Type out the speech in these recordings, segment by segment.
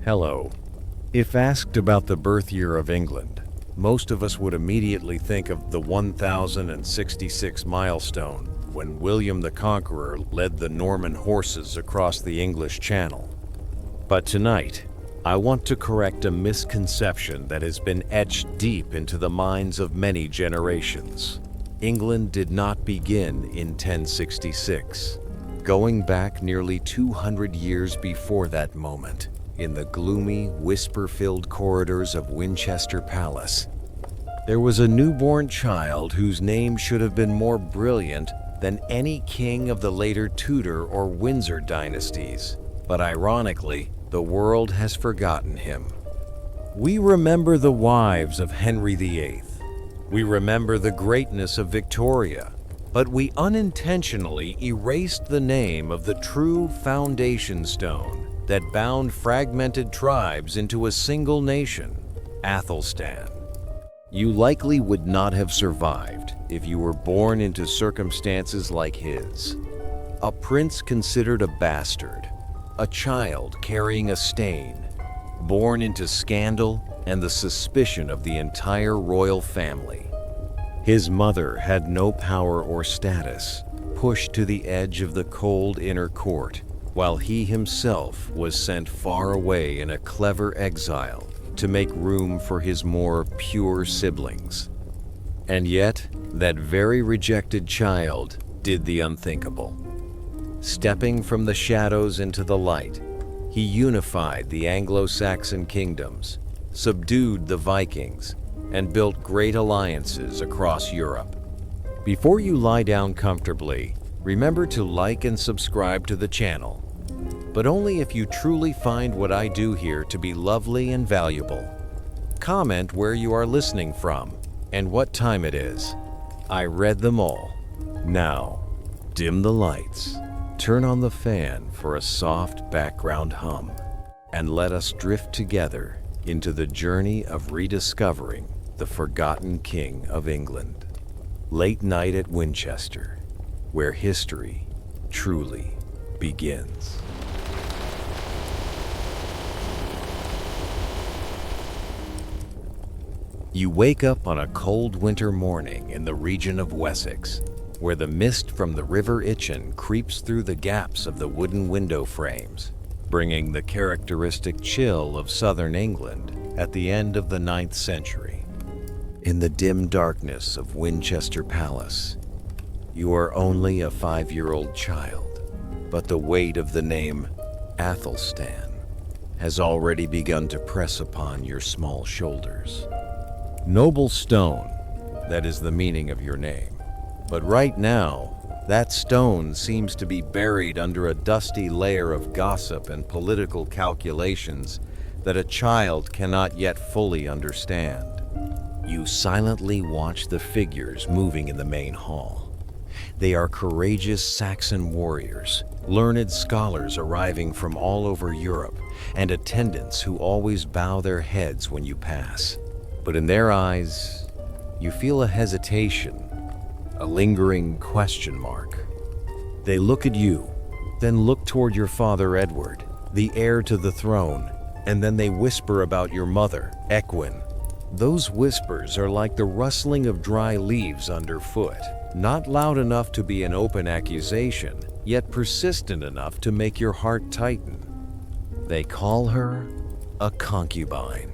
Hello. If asked about the birth year of England, most of us would immediately think of the 1066 milestone when William the Conqueror led the Norman horses across the English Channel. But tonight, I want to correct a misconception that has been etched deep into the minds of many generations. England did not begin in 1066. Going back nearly 200 years before that moment, in the gloomy, whisper-filled corridors of Winchester Palace, there was a newborn child whose name should have been more brilliant than any king of the later Tudor or Windsor dynasties. But ironically, the world has forgotten him. We remember the wives of Henry VIII. We remember the greatness of Victoria, but we unintentionally erased the name of the true foundation stone that bound fragmented tribes into a single nation, Athelstan. You likely would not have survived if you were born into circumstances like his. A prince considered a bastard, a child carrying a stain, born into scandal and the suspicion of the entire royal family. His mother had no power or status, pushed to the edge of the cold inner court, while he himself was sent far away in a clever exile to make room for his more pure siblings. And yet, that very rejected child did the unthinkable. Stepping from the shadows into the light, he unified the Anglo-Saxon kingdoms, subdued the Vikings, and built great alliances across Europe. Before you lie down comfortably, remember to like and subscribe to the channel, but only if you truly find what I do here to be lovely and valuable. Comment where you are listening from and what time it is. I read them all. Now, dim the lights, turn on the fan for a soft background hum, and let us drift together into the journey of rediscovering the forgotten King of England. Late night at Winchester, where history truly begins. You wake up on a cold winter morning in the region of Wessex, where the mist from the River Itchen creeps through the gaps of the wooden window frames, bringing the characteristic chill of southern England at the end of the 9th century. In the dim darkness of Winchester Palace, you are only a 5-year-old child, but the weight of the name Athelstan has already begun to press upon your small shoulders. Noble stone, that is the meaning of your name. But right now, that stone seems to be buried under a dusty layer of gossip and political calculations that a child cannot yet fully understand. You silently watch the figures moving in the main hall. They are courageous Saxon warriors, learned scholars arriving from all over Europe, and attendants who always bow their heads when you pass. But in their eyes, you feel a hesitation, a lingering question mark. They look at you, then look toward your father Edward, the heir to the throne, and then they whisper about your mother, Ecwin. Those whispers are like the rustling of dry leaves underfoot, not loud enough to be an open accusation, yet persistent enough to make your heart tighten. They call her a concubine,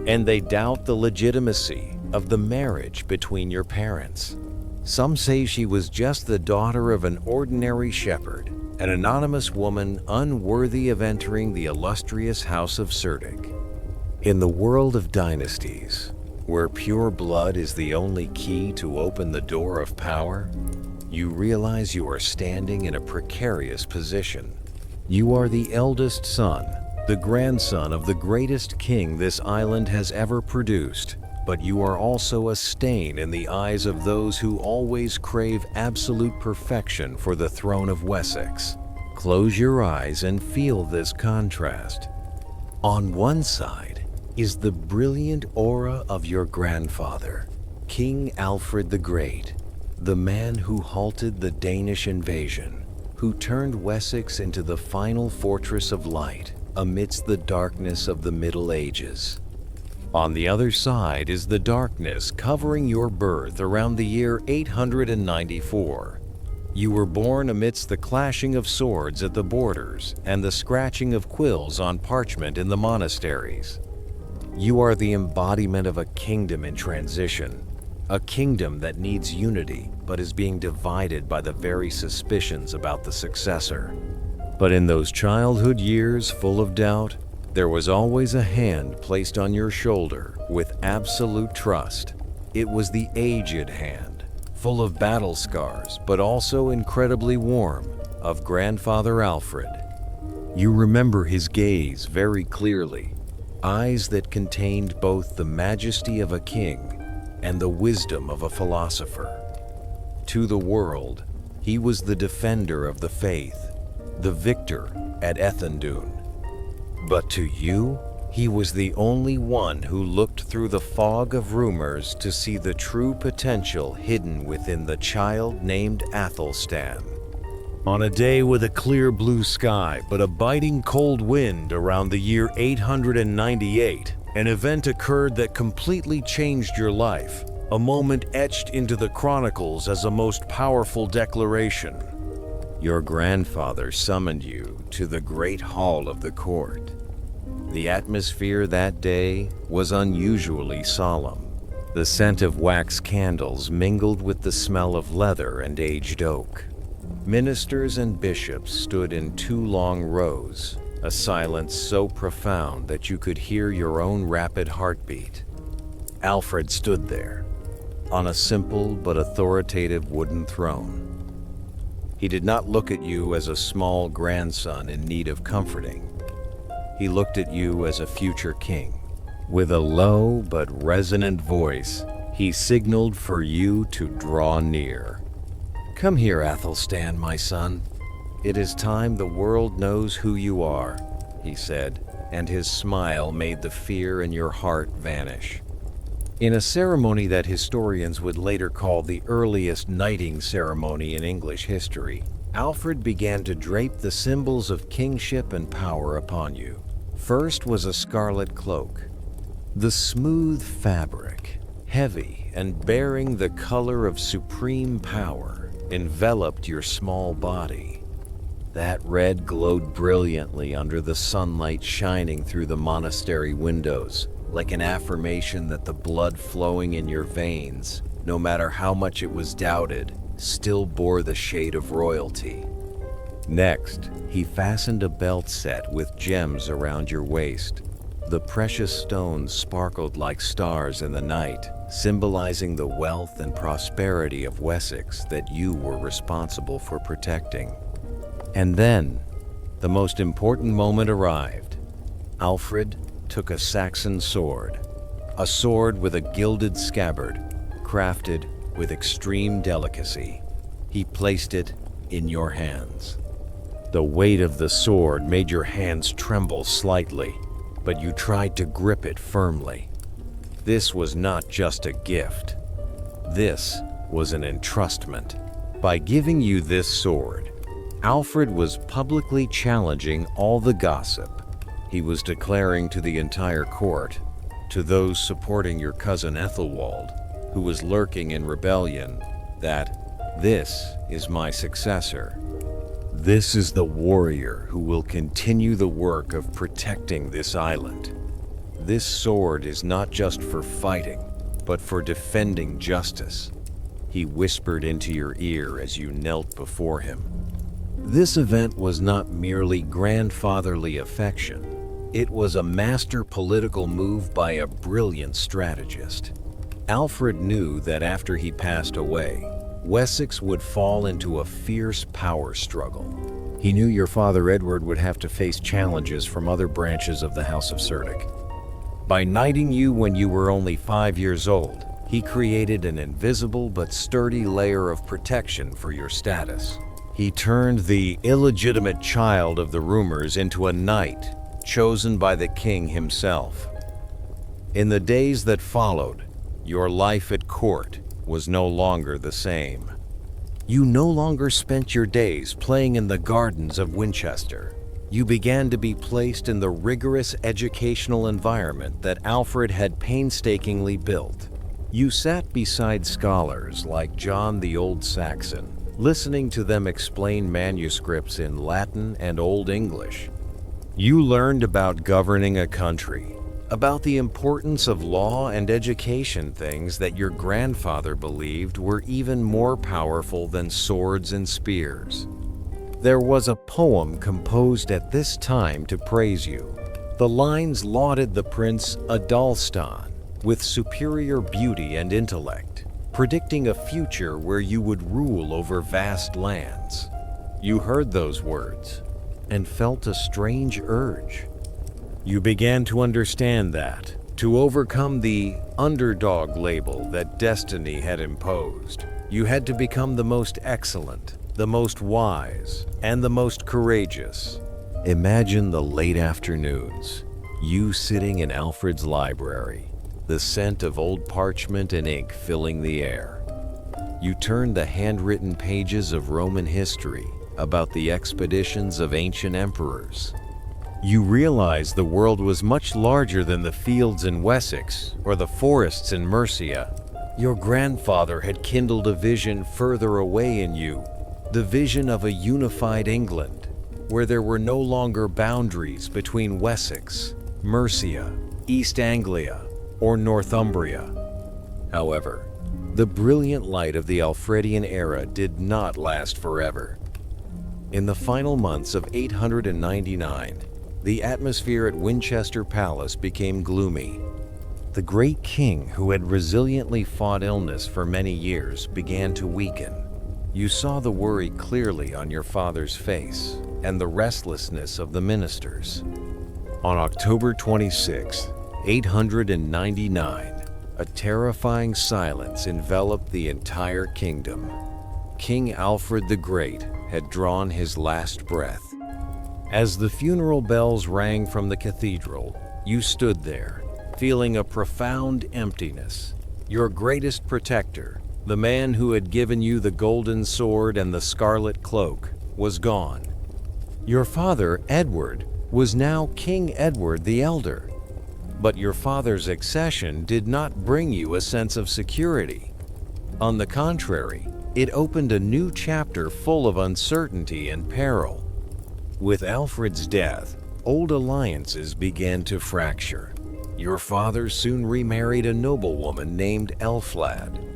and they doubt the legitimacy of the marriage between your parents. Some say she was just the daughter of an ordinary shepherd, an anonymous woman unworthy of entering the illustrious house of Cerdic. In the world of dynasties, where pure blood is the only key to open the door of power, you realize you are standing in a precarious position. You are the eldest son, the grandson of the greatest king this island has ever produced, but you are also a stain in the eyes of those who always crave absolute perfection for the throne of Wessex. Close your eyes and feel this contrast. On one side is the brilliant aura of your grandfather, King Alfred the Great, the man who halted the Danish invasion, who turned Wessex into the final fortress of light. amidst the darkness of the Middle Ages. On the other side is the darkness covering your birth around the year 894. You were born amidst the clashing of swords at the borders and the scratching of quills on parchment in the monasteries. You are the embodiment of a kingdom in transition, a kingdom that needs unity but is being divided by the very suspicions about the successor. But in those childhood years full of doubt, there was always a hand placed on your shoulder with absolute trust. It was the aged hand, full of battle scars, but also incredibly warm, of Grandfather Alfred. You remember his gaze very clearly, eyes that contained both the majesty of a king and the wisdom of a philosopher. To the world, he was the defender of the faith, the victor at Ethandune. But to you, he was the only one who looked through the fog of rumors to see the true potential hidden within the child named Athelstan. On a day with a clear blue sky but a biting cold wind around the year 898, an event occurred that completely changed your life, a moment etched into the chronicles as a most powerful declaration. Your grandfather summoned you to the great hall of the court. The atmosphere that day was unusually solemn. The scent of wax candles mingled with the smell of leather and aged oak. Ministers and bishops stood in 2 long rows, a silence so profound that you could hear your own rapid heartbeat. Alfred stood there, on a simple but authoritative wooden throne. He did not look at you as a small grandson in need of comforting. He looked at you as a future king. With a low but resonant voice, he signaled for you to draw near. "Come here, Athelstan, my son. It is time the world knows who you are," he said, and his smile made the fear in your heart vanish. In a ceremony that historians would later call the earliest knighting ceremony in English history, Alfred began to drape the symbols of kingship and power upon you. First was a scarlet cloak. The smooth fabric, heavy and bearing the color of supreme power, enveloped your small body. That red glowed brilliantly under the sunlight shining through the monastery windows, like an affirmation that the blood flowing in your veins, no matter how much it was doubted, still bore the shade of royalty. Next, he fastened a belt set with gems around your waist. The precious stones sparkled like stars in the night, symbolizing the wealth and prosperity of Wessex that you were responsible for protecting. And then, the most important moment arrived. Alfred took a Saxon sword, a sword with a gilded scabbard, crafted with extreme delicacy. He placed it in your hands. The weight of the sword made your hands tremble slightly, but you tried to grip it firmly. This was not just a gift. This was an entrustment. By giving you this sword, Alfred was publicly challenging all the gossip. He was declaring to the entire court, to those supporting your cousin Ethelwald, who was lurking in rebellion, that this is my successor. This is the warrior who will continue the work of protecting this island. This sword is not just for fighting, but for defending justice. He whispered into your ear as you knelt before him. This event was not merely grandfatherly affection. It was a master political move by a brilliant strategist. Alfred knew that after he passed away, Wessex would fall into a fierce power struggle. He knew your father Edward would have to face challenges from other branches of the House of Cerdic. By knighting you when you were only 5 years old, he created an invisible but sturdy layer of protection for your status. He turned the illegitimate child of the rumors into a knight chosen by the king himself. In the days that followed, your life at court was no longer the same. You no longer spent your days playing in the gardens of Winchester. You began to be placed in the rigorous educational environment that Alfred had painstakingly built. You sat beside scholars like John the Old Saxon, listening to them explain manuscripts in Latin and Old English. You learned about governing a country, about the importance of law and education, things that your grandfather believed were even more powerful than swords and spears. There was a poem composed at this time to praise you. The lines lauded the prince Athelstan with superior beauty and intellect, predicting a future where you would rule over vast lands. You heard those words and felt a strange urge. You began to understand that, to overcome the underdog label that destiny had imposed, you had to become the most excellent, the most wise, and the most courageous. Imagine the late afternoons, you sitting in Alfred's library, the scent of old parchment and ink filling the air. You turned the handwritten pages of Roman history about the expeditions of ancient emperors. You realized the world was much larger than the fields in Wessex or the forests in Mercia. Your grandfather had kindled a vision further away in you, the vision of a unified England, where there were no longer boundaries between Wessex, Mercia, East Anglia, or Northumbria. However, the brilliant light of the Alfredian era did not last forever. In the final months of 899, the atmosphere at Winchester Palace became gloomy. The great king, who had resiliently fought illness for many years, began to weaken. You saw the worry clearly on your father's face and the restlessness of the ministers. On October 26, 899, a terrifying silence enveloped the entire kingdom. King Alfred the Great had drawn his last breath. As the funeral bells rang from the cathedral, you stood there, feeling a profound emptiness. Your greatest protector, the man who had given you the golden sword and the scarlet cloak, was gone. Your father, Edward, was now King Edward the Elder. But your father's accession did not bring you a sense of security. On the contrary, it opened a new chapter full of uncertainty and peril. With Alfred's death, old alliances began to fracture. Your father soon remarried a noblewoman named Elflad.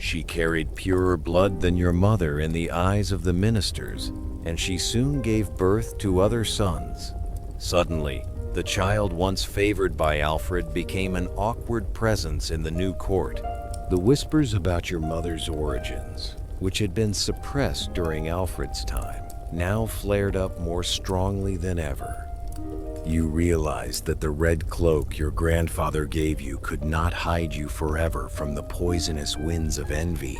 She carried purer blood than your mother in the eyes of the ministers, and she soon gave birth to other sons. Suddenly, the child once favored by Alfred became an awkward presence in the new court. The whispers about your mother's origins, which had been suppressed during Alfred's time, now flared up more strongly than ever. You realized that the red cloak your grandfather gave you could not hide you forever from the poisonous winds of envy.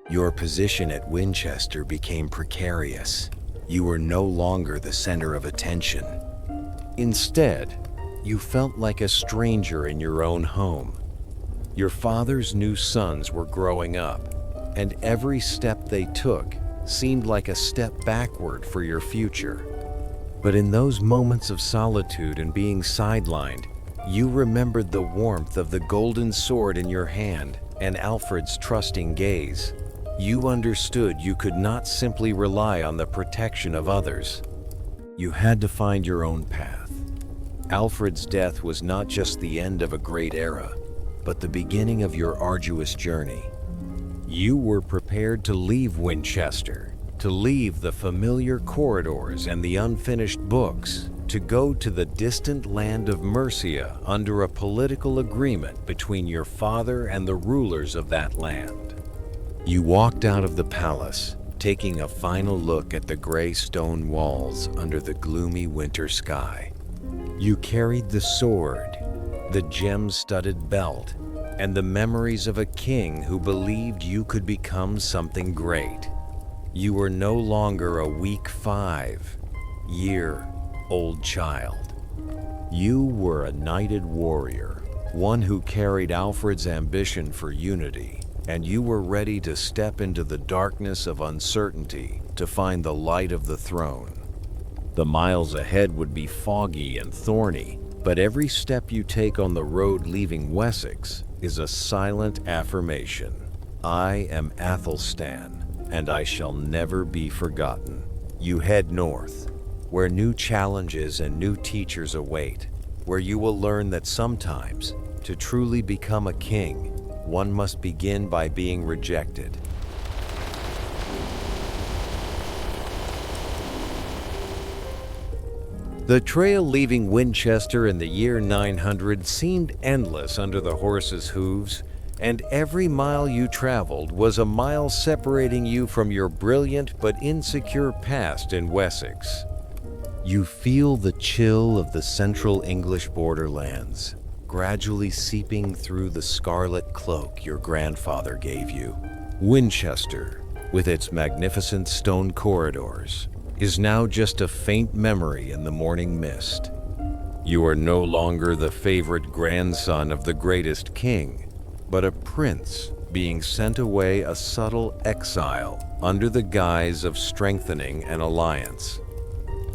Your position at Winchester became precarious. You were no longer the center of attention. Instead, you felt like a stranger in your own home. Your father's new sons were growing up, and every step they took seemed like a step backward for your future. But in those moments of solitude and being sidelined, you remembered the warmth of the golden sword in your hand and Alfred's trusting gaze. You understood you could not simply rely on the protection of others. You had to find your own path. Alfred's death was not just the end of a great era, but the beginning of your arduous journey. You were prepared to leave Winchester, to leave the familiar corridors and the unfinished books, to go to the distant land of Mercia under a political agreement between your father and the rulers of that land. You walked out of the palace, taking a final look at the gray stone walls under the gloomy winter sky. You carried the sword, the gem-studded belt, and the memories of a king who believed you could become something great. You were no longer a weak 5-year-old child. You were a knighted warrior, one who carried Alfred's ambition for unity, and you were ready to step into the darkness of uncertainty to find the light of the throne. The miles ahead would be foggy and thorny, but every step you take on the road leaving Wessex is a silent affirmation. I am Athelstan, and I shall never be forgotten. You head north, where new challenges and new teachers await, where you will learn that sometimes, to truly become a king, one must begin by being rejected. The trail leaving Winchester in the year 900 seemed endless under the horses' hooves, and every mile you traveled was a mile separating you from your brilliant but insecure past in Wessex. You feel the chill of the central English borderlands, gradually seeping through the scarlet cloak your grandfather gave you. Winchester, with its magnificent stone corridors, is now just a faint memory in the morning mist. You are no longer the favorite grandson of the greatest king, but a prince being sent away a subtle exile under the guise of strengthening an alliance.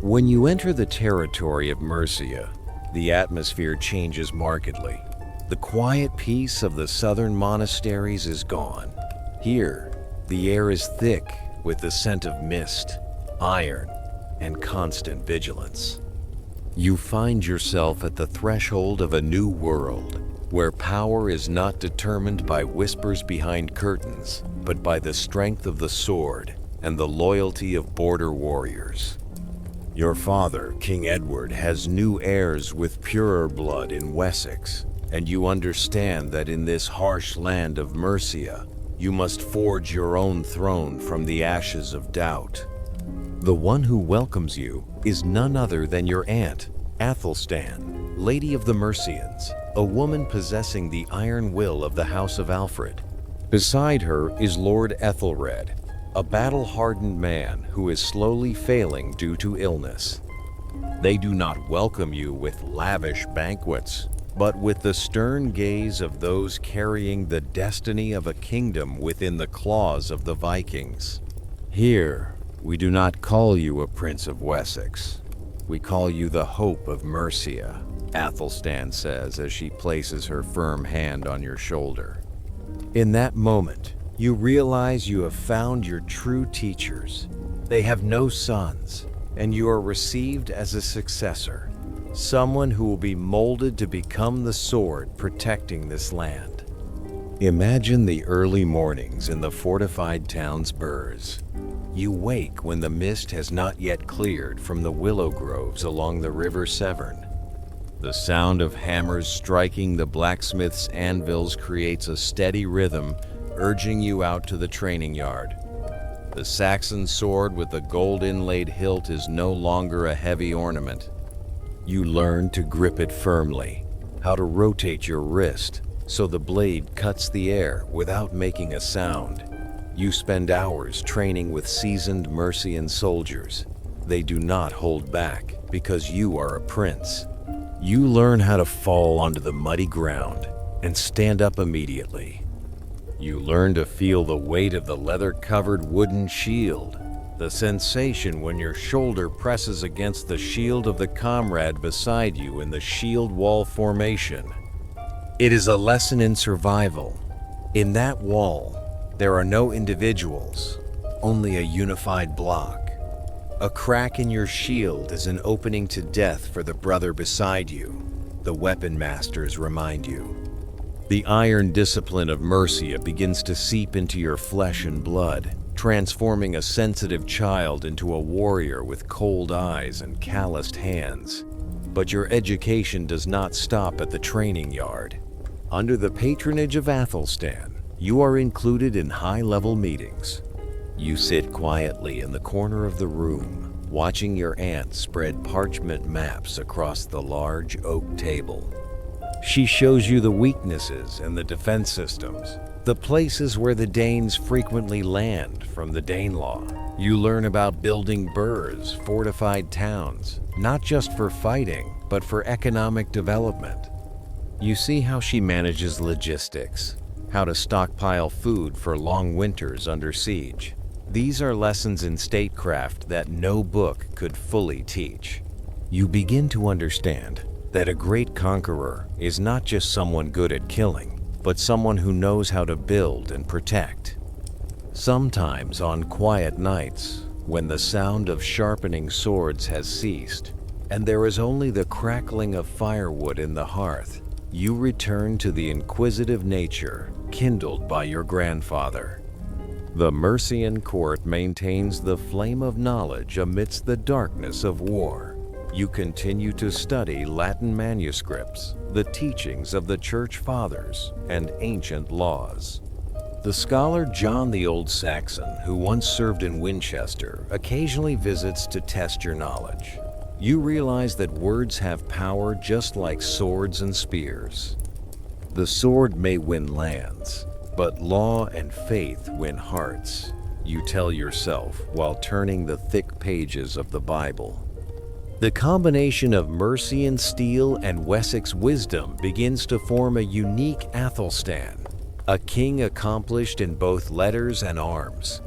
When you enter the territory of Mercia, the atmosphere changes markedly. The quiet peace of the southern monasteries is gone. Here, the air is thick with the scent of mist, iron, and constant vigilance. You find yourself at the threshold of a new world, where power is not determined by whispers behind curtains, but by the strength of the sword and the loyalty of border warriors. Your father, King Edward, has new heirs with purer blood in Wessex, and you understand that in this harsh land of Mercia, you must forge your own throne from the ashes of doubt. The one who welcomes you is none other than your aunt, Athelstan, Lady of the Mercians, a woman possessing the iron will of the House of Alfred. Beside her is Lord Ethelred, a battle-hardened man who is slowly failing due to illness. They do not welcome you with lavish banquets, but with the stern gaze of those carrying the destiny of a kingdom within the claws of the Vikings. Here, we do not call you a Prince of Wessex. We call you the Hope of Mercia, Athelstan says as she places her firm hand on your shoulder. In that moment, you realize you have found your true teachers. They have no sons, and you are received as a successor, someone who will be molded to become the sword protecting this land. Imagine the early mornings in the fortified town's burhs. You wake when the mist has not yet cleared from the willow groves along the River Severn. The sound of hammers striking the blacksmith's anvils creates a steady rhythm, urging you out to the training yard. The Saxon sword with the gold inlaid hilt is no longer a heavy ornament. You learn to grip it firmly, how to rotate your wrist so the blade cuts the air without making a sound. You spend hours training with seasoned Mercian soldiers. They do not hold back because you are a prince. You learn how to fall onto the muddy ground and stand up immediately. You learn to feel the weight of the leather-covered wooden shield, the sensation when your shoulder presses against the shield of the comrade beside you in the shield wall formation. It is a lesson in survival. In that wall, there are no individuals, only a unified block. A crack in your shield is an opening to death for the brother beside you, the weapon masters remind you. The iron discipline of Mercia begins to seep into your flesh and blood, transforming a sensitive child into a warrior with cold eyes and calloused hands. But your education does not stop at the training yard. Under the patronage of Athelstan, you are included in high-level meetings. You sit quietly in the corner of the room, watching your aunt spread parchment maps across the large oak table. She shows you the weaknesses in the defense systems, the places where the Danes frequently land from the Danelaw. You learn about building burhs, fortified towns, not just for fighting, but for economic development. You see how she manages logistics, how to stockpile food for long winters under siege. These are lessons in statecraft that no book could fully teach. You begin to understand that a great conqueror is not just someone good at killing, but someone who knows how to build and protect. Sometimes on quiet nights, when the sound of sharpening swords has ceased, and there is only the crackling of firewood in the hearth, you return to the inquisitive nature kindled by your grandfather. The Mercian court maintains the flame of knowledge amidst the darkness of war. You continue to study Latin manuscripts, the teachings of the Church Fathers, and ancient laws. The scholar John the Old Saxon, who once served in Winchester, occasionally visits to test your knowledge. You realize that words have power just like swords and spears. The sword may win lands, but law and faith win hearts, you tell yourself while turning the thick pages of the Bible. The combination of Mercian steel and Wessex wisdom begins to form a unique Athelstan, a king accomplished in both letters and arms.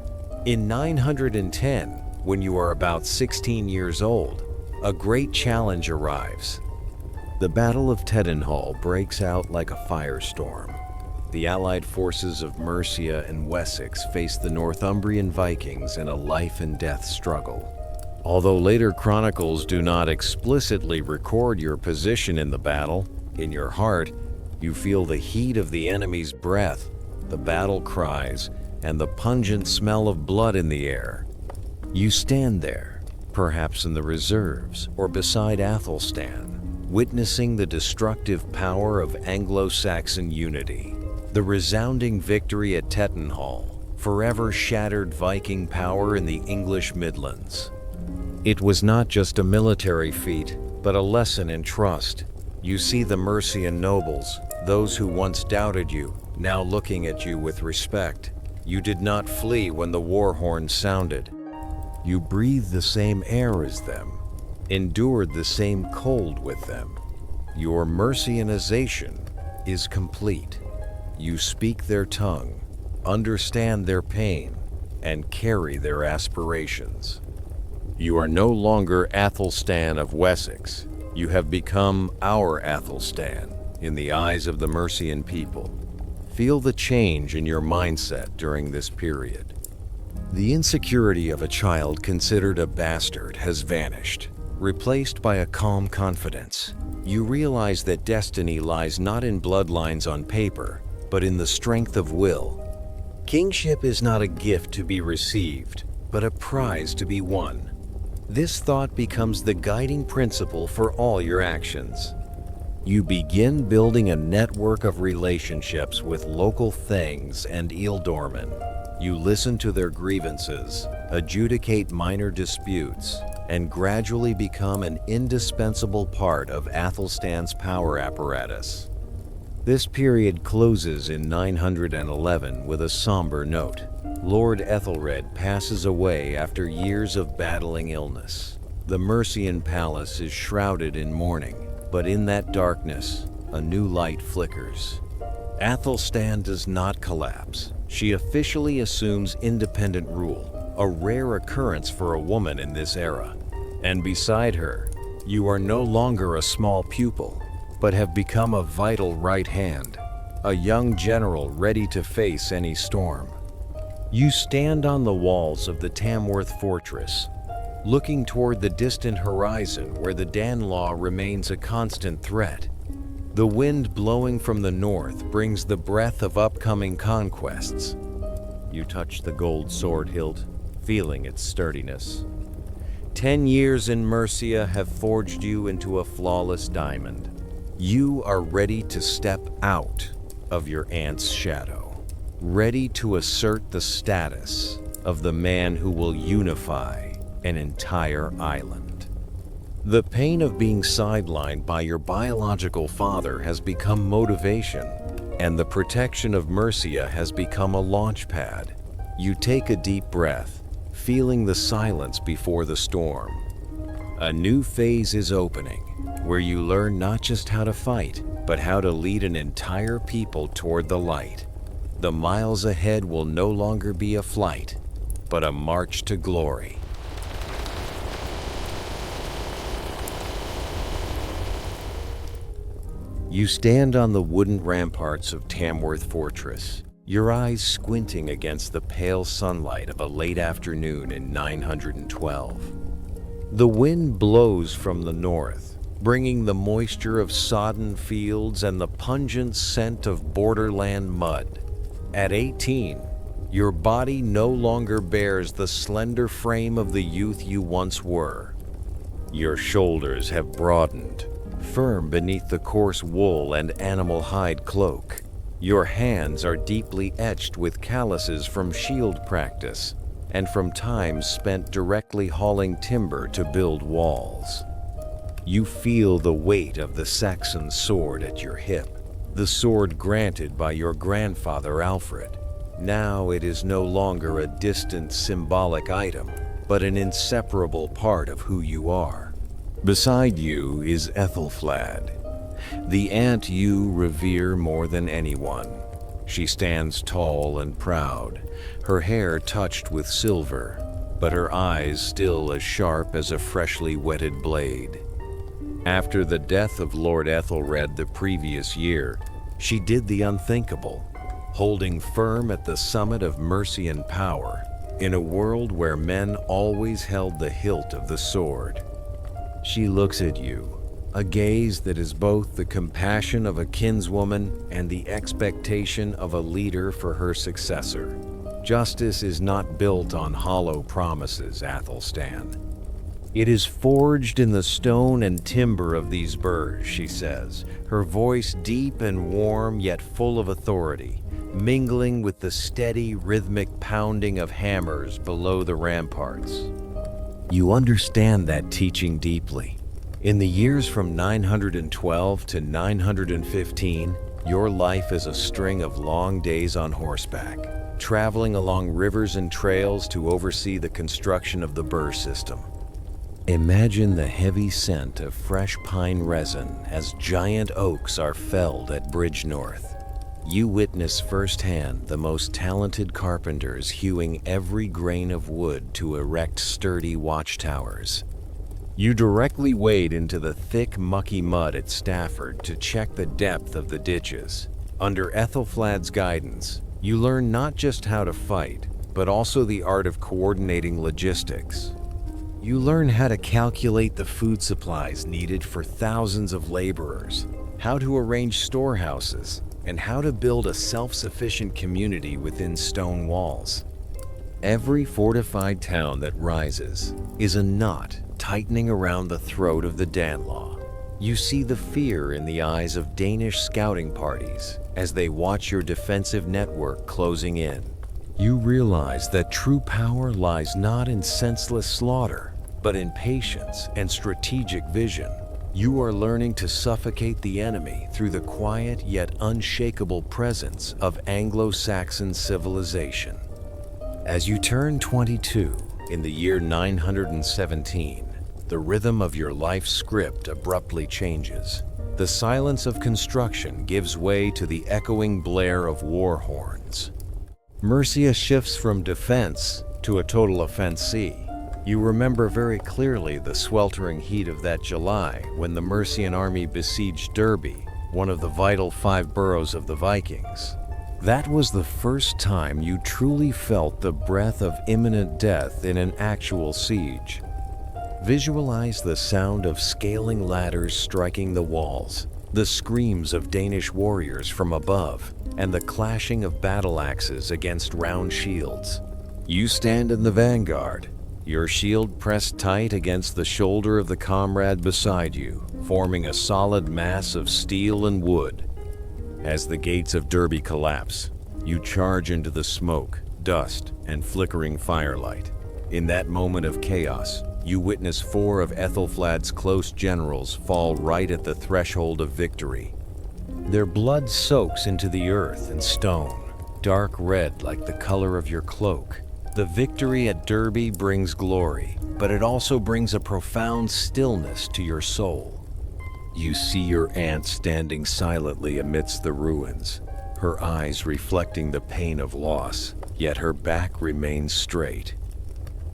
In 910, when you are about 16 years old, a great challenge arrives. The Battle of Tettenhall breaks out like a firestorm. The allied forces of Mercia and Wessex face the Northumbrian Vikings in a life-and-death struggle. Although later chronicles do not explicitly record your position in the battle, in your heart, you feel the heat of the enemy's breath, the battle cries, and the pungent smell of blood in the air. You stand there, perhaps in the reserves or beside Athelstan, witnessing the destructive power of Anglo-Saxon unity. The resounding victory at Tettenhall forever shattered Viking power in the English Midlands. It was not just a military feat, but a lesson in trust. You see the Mercian nobles, those who once doubted you, now looking at you with respect. You did not flee when the war horn sounded. You breathed the same air as them, endured the same cold with them. Your Mercianization is complete. You speak their tongue, understand their pain, and carry their aspirations. You are no longer Athelstan of Wessex. You have become our Athelstan in the eyes of the Mercian people. Feel the change in your mindset during this period. The insecurity of a child considered a bastard has vanished, replaced by a calm confidence. You realize that destiny lies not in bloodlines on paper, but in the strength of will. Kingship is not a gift to be received, but a prize to be won. This thought becomes the guiding principle for all your actions. You begin building a network of relationships with local thangs and ealdormen. You listen to their grievances, adjudicate minor disputes, and gradually become an indispensable part of Athelstan's power apparatus. This period closes in 911 with a somber note. Lord Ethelred passes away after years of battling illness. The Mercian palace is shrouded in mourning, but in that darkness, a new light flickers. Athelstan does not collapse. She officially assumes independent rule, a rare occurrence for a woman in this era. And beside her, you are no longer a small pupil, but have become a vital right hand, a young general ready to face any storm. You stand on the walls of the Tamworth fortress, looking toward the distant horizon where the Danelaw remains a constant threat. The wind blowing from the north brings the breath of upcoming conquests. You touch the gold sword hilt, feeling its sturdiness. 10 years in Mercia have forged you into a flawless diamond. You are ready to step out of your aunt's shadow, ready to assert the status of the man who will unify an entire island. The pain of being sidelined by your biological father has become motivation, and the protection of Mercia has become a launch pad. You take a deep breath, feeling the silence before the storm. A new phase is opening, where you learn not just how to fight, but how to lead an entire people toward the light. The miles ahead will no longer be a flight. but a march to glory. You stand on the wooden ramparts of Tamworth Fortress, your eyes squinting against the pale sunlight of a late afternoon in 912. The wind blows from the north, bringing the moisture of sodden fields and the pungent scent of borderland mud. At 18, your body no longer bears the slender frame of the youth you once were. Your shoulders have broadened, firm beneath the coarse wool and animal hide cloak. Your hands are deeply etched with calluses from shield practice and from times spent directly hauling timber to build walls. You feel the weight of the Saxon sword at your hip, the sword granted by your grandfather Alfred. Now it is no longer a distant symbolic item, but an inseparable part of who you are. Beside you is Ethelflad, the aunt you revere more than anyone. She stands tall and proud, her hair touched with silver, but her eyes still as sharp as a freshly whetted blade. After the death of Lord Ethelred the previous year, she did the unthinkable, holding firm at the summit of Mercian power, in a world where men always held the hilt of the sword. She looks at you, a gaze that is both the compassion of a kinswoman and the expectation of a leader for her successor. Justice is not built on hollow promises, Athelstan. It is forged in the stone and timber of these burghs, she says, her voice deep and warm yet full of authority, mingling with the steady, rhythmic pounding of hammers below the ramparts. You understand that teaching deeply. In the years from 912 to 915, your life is a string of long days on horseback, traveling along rivers and trails to oversee the construction of the burr system. Imagine the heavy scent of fresh pine resin as giant oaks are felled at Bridgenorth. You witness firsthand the most talented carpenters hewing every grain of wood to erect sturdy watchtowers. You directly wade into the thick, mucky mud at Stafford to check the depth of the ditches. Under Ethelflad's guidance, you learn not just how to fight, but also the art of coordinating logistics. You learn how to calculate the food supplies needed for thousands of laborers, how to arrange storehouses, and how to build a self-sufficient community within stone walls. Every fortified town that rises is a knot tightening around the throat of the Danelaw. You see the fear in the eyes of Danish scouting parties as they watch your defensive network closing in. You realize that true power lies not in senseless slaughter, but in patience and strategic vision. You are learning to suffocate the enemy through the quiet yet unshakable presence of Anglo-Saxon civilization. As you turn 22 in the year 917, the rhythm of your life's script abruptly changes. The silence of construction gives way to the echoing blare of war horns. Mercia shifts from defense to a total offensive. You remember very clearly the sweltering heat of that July when the Mercian army besieged Derby, one of the vital 5 boroughs of the Vikings. That was the first time you truly felt the breath of imminent death in an actual siege. Visualize the sound of scaling ladders striking the walls, the screams of Danish warriors from above, and the clashing of battle axes against round shields. You stand in the vanguard, your shield pressed tight against the shoulder of the comrade beside you, forming a solid mass of steel and wood. As the gates of Derby collapse, you charge into the smoke, dust, and flickering firelight. In that moment of chaos, you witness 4 of Ethelflad's close generals fall right at the threshold of victory. Their blood soaks into the earth and stone, dark red like the color of your cloak. The victory at Derby brings glory, but it also brings a profound stillness to your soul. You see your aunt standing silently amidst the ruins, her eyes reflecting the pain of loss. yet her back remains straight.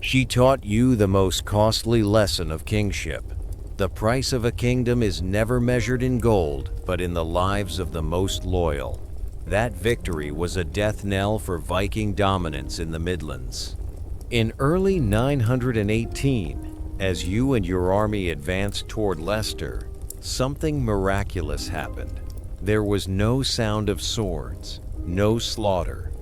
She taught you the most costly lesson of kingship. The price of a kingdom is never measured in gold, but in the lives of the most loyal. That victory was a death knell for Viking dominance in the Midlands. In early 918, as you and your army advanced toward Leicester, something miraculous happened. There was no sound of swords, no slaughter.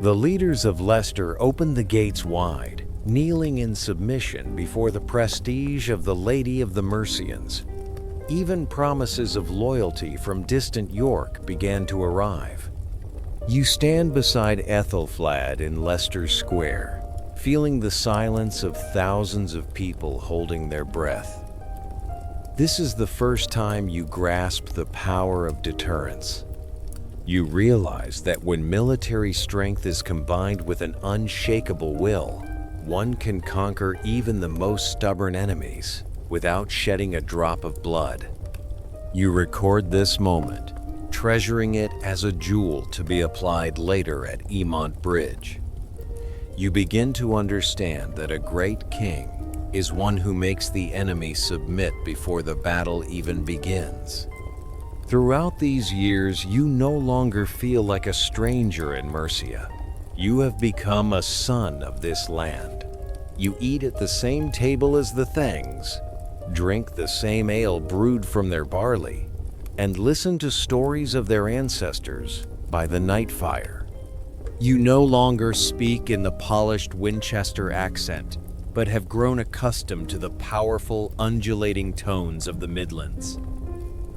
The leaders of Leicester opened the gates wide, kneeling in submission before the prestige of the Lady of the Mercians. Even promises of loyalty from distant York began to arrive. You stand beside Athelstan in Leicester Square, feeling the silence of thousands of people holding their breath. This is the first time you grasp the power of deterrence. You realize that when military strength is combined with an unshakable will, one can conquer even the most stubborn enemies without shedding a drop of blood. You record this moment, treasuring it as a jewel to be applied later at Emont Bridge. You begin to understand that a great king is one who makes the enemy submit before the battle even begins. Throughout these years, you no longer feel like a stranger in Mercia. You have become a son of this land. You eat at the same table as the Thangs, drink the same ale brewed from their barley, and listen to stories of their ancestors by the night fire. You no longer speak in the polished Winchester accent, but have grown accustomed to the powerful, undulating tones of the Midlands.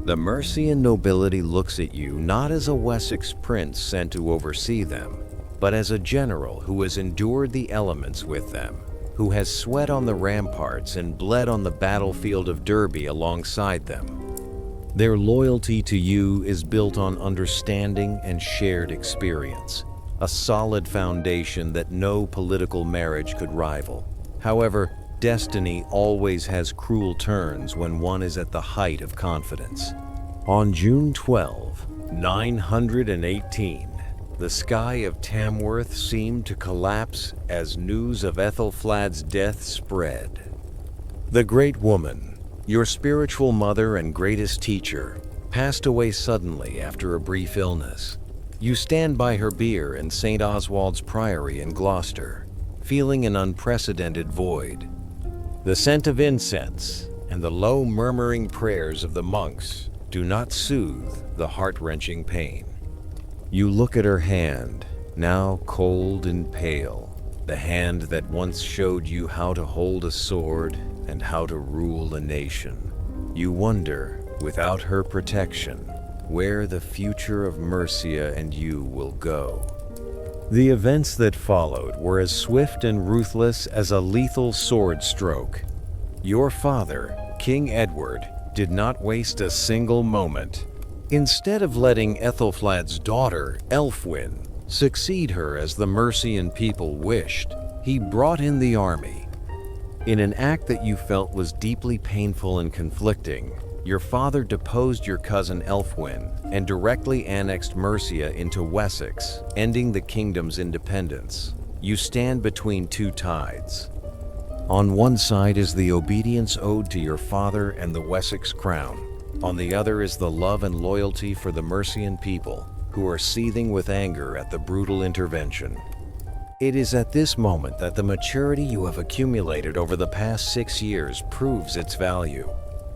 The Mercian nobility looks at you not as a Wessex prince sent to oversee them, but as a general who has endured the elements with them, who has sweat on the ramparts and bled on the battlefield of Derby alongside them. Their loyalty to you is built on understanding and shared experience, a solid foundation that no political marriage could rival. However, destiny always has cruel turns when one is at the height of confidence. On June 12, 918, the sky of Tamworth seemed to collapse as news of Ethelflad's death spread. The great woman, your spiritual mother and greatest teacher, passed away suddenly after a brief illness. You stand by her bier in St. Oswald's Priory in Gloucester, feeling an unprecedented void. The scent of incense and the low murmuring prayers of the monks do not soothe the heart-wrenching pain. You look at her hand, now cold and pale, the hand that once showed you how to hold a sword and how to rule a nation. You wonder, without her protection, where the future of Mercia and you will go. The events that followed were as swift and ruthless as a lethal sword stroke. Your father, King Edward, did not waste a single moment. Instead of letting Ethelflad's daughter, Elfwin, succeed her as the Mercian people wished, he brought in the army. In an act that you felt was deeply painful and conflicting, your father deposed your cousin Elfwin and directly annexed Mercia into Wessex, ending the kingdom's independence. You stand between two tides. On one side is the obedience owed to your father and the Wessex crown. On the other is the love and loyalty for the Mercian people, who are seething with anger at the brutal intervention. It is at this moment that the maturity you have accumulated over the past 6 years proves its value.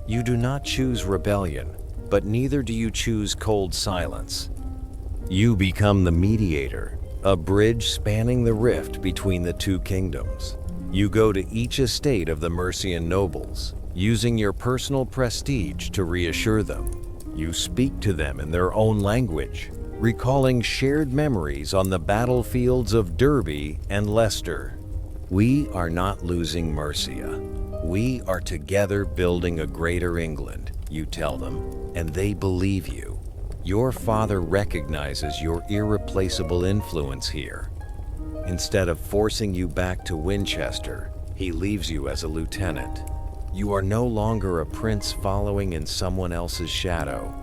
You do not choose rebellion, but neither do you choose cold silence. You become the mediator, a bridge spanning the rift between the two kingdoms. You go to each estate of the Mercian nobles, using your personal prestige to reassure them. You speak to them in their own language, recalling shared memories on the battlefields of Derby and Leicester. We are not losing Mercia. We are together building a greater England, you tell them, and they believe you. Your father recognizes your irreplaceable influence here. Instead of forcing you back to Winchester, he leaves you as a lieutenant. You are no longer a prince following in someone else's shadow.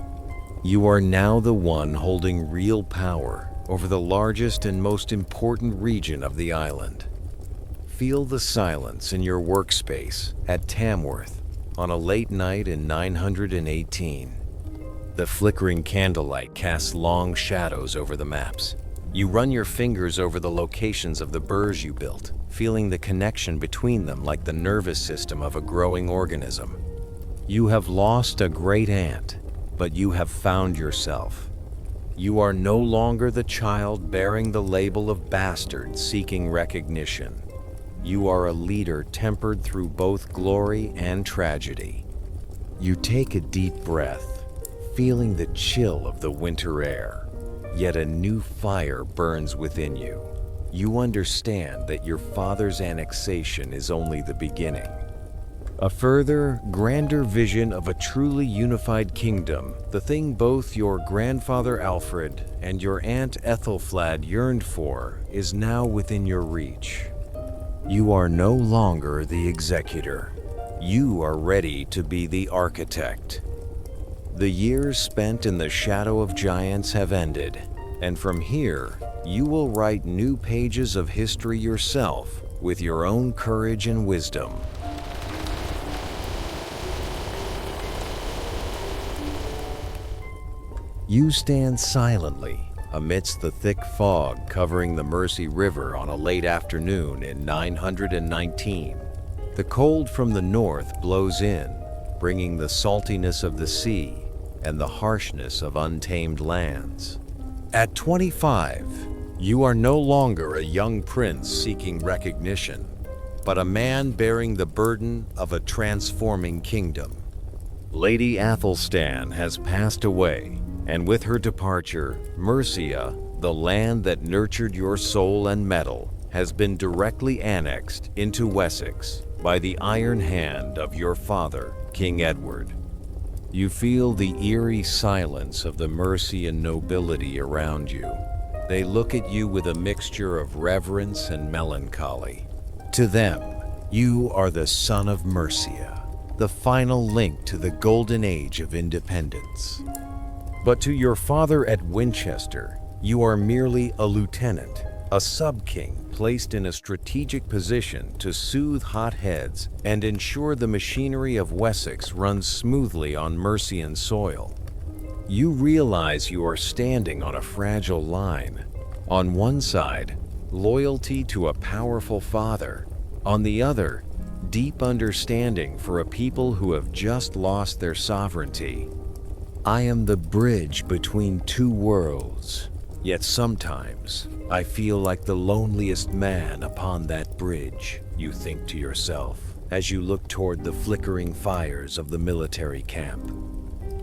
You are now the one holding real power over the largest and most important region of the island. Feel the silence in your workspace at Tamworth on a late night in 918. The flickering candlelight casts long shadows over the maps. You run your fingers over the locations of the burghs you built, feeling the connection between them like the nervous system of a growing organism. You have lost a great aunt, but you have found yourself. You are no longer the child bearing the label of bastard seeking recognition. You are a leader tempered through both glory and tragedy. You take a deep breath, feeling the chill of the winter air, yet a new fire burns within you. You understand that your father's annexation is only the beginning. A further, grander vision of a truly unified kingdom, the thing both your grandfather Alfred and your aunt Athelstan yearned for, is now within your reach. You are no longer the executor. You are ready to be the architect. The years spent in the shadow of giants have ended, and from here, you will write new pages of history yourself with your own courage and wisdom. You stand silently amidst the thick fog covering the Mersey River on a late afternoon in 919. The cold from the north blows in, bringing the saltiness of the sea and the harshness of untamed lands. At 25, you are no longer a young prince seeking recognition, but a man bearing the burden of a transforming kingdom. Lady Athelstan has passed away, and with her departure, Mercia, the land that nurtured your soul and mettle, has been directly annexed into Wessex by the iron hand of your father, King Edward. You feel the eerie silence of the Mercian nobility around you. They look at you with a mixture of reverence and melancholy. To them, you are the son of Mercia, the final link to the golden age of independence. But to your father at Winchester, you are merely a lieutenant, a sub-king placed in a strategic position to soothe hot heads and ensure the machinery of Wessex runs smoothly on Mercian soil. You realize you are standing on a fragile line. On one side, loyalty to a powerful father. On the other, deep understanding for a people who have just lost their sovereignty. I am the bridge between two worlds, yet sometimes I feel like the loneliest man upon that bridge, you think to yourself, as you look toward the flickering fires of the military camp.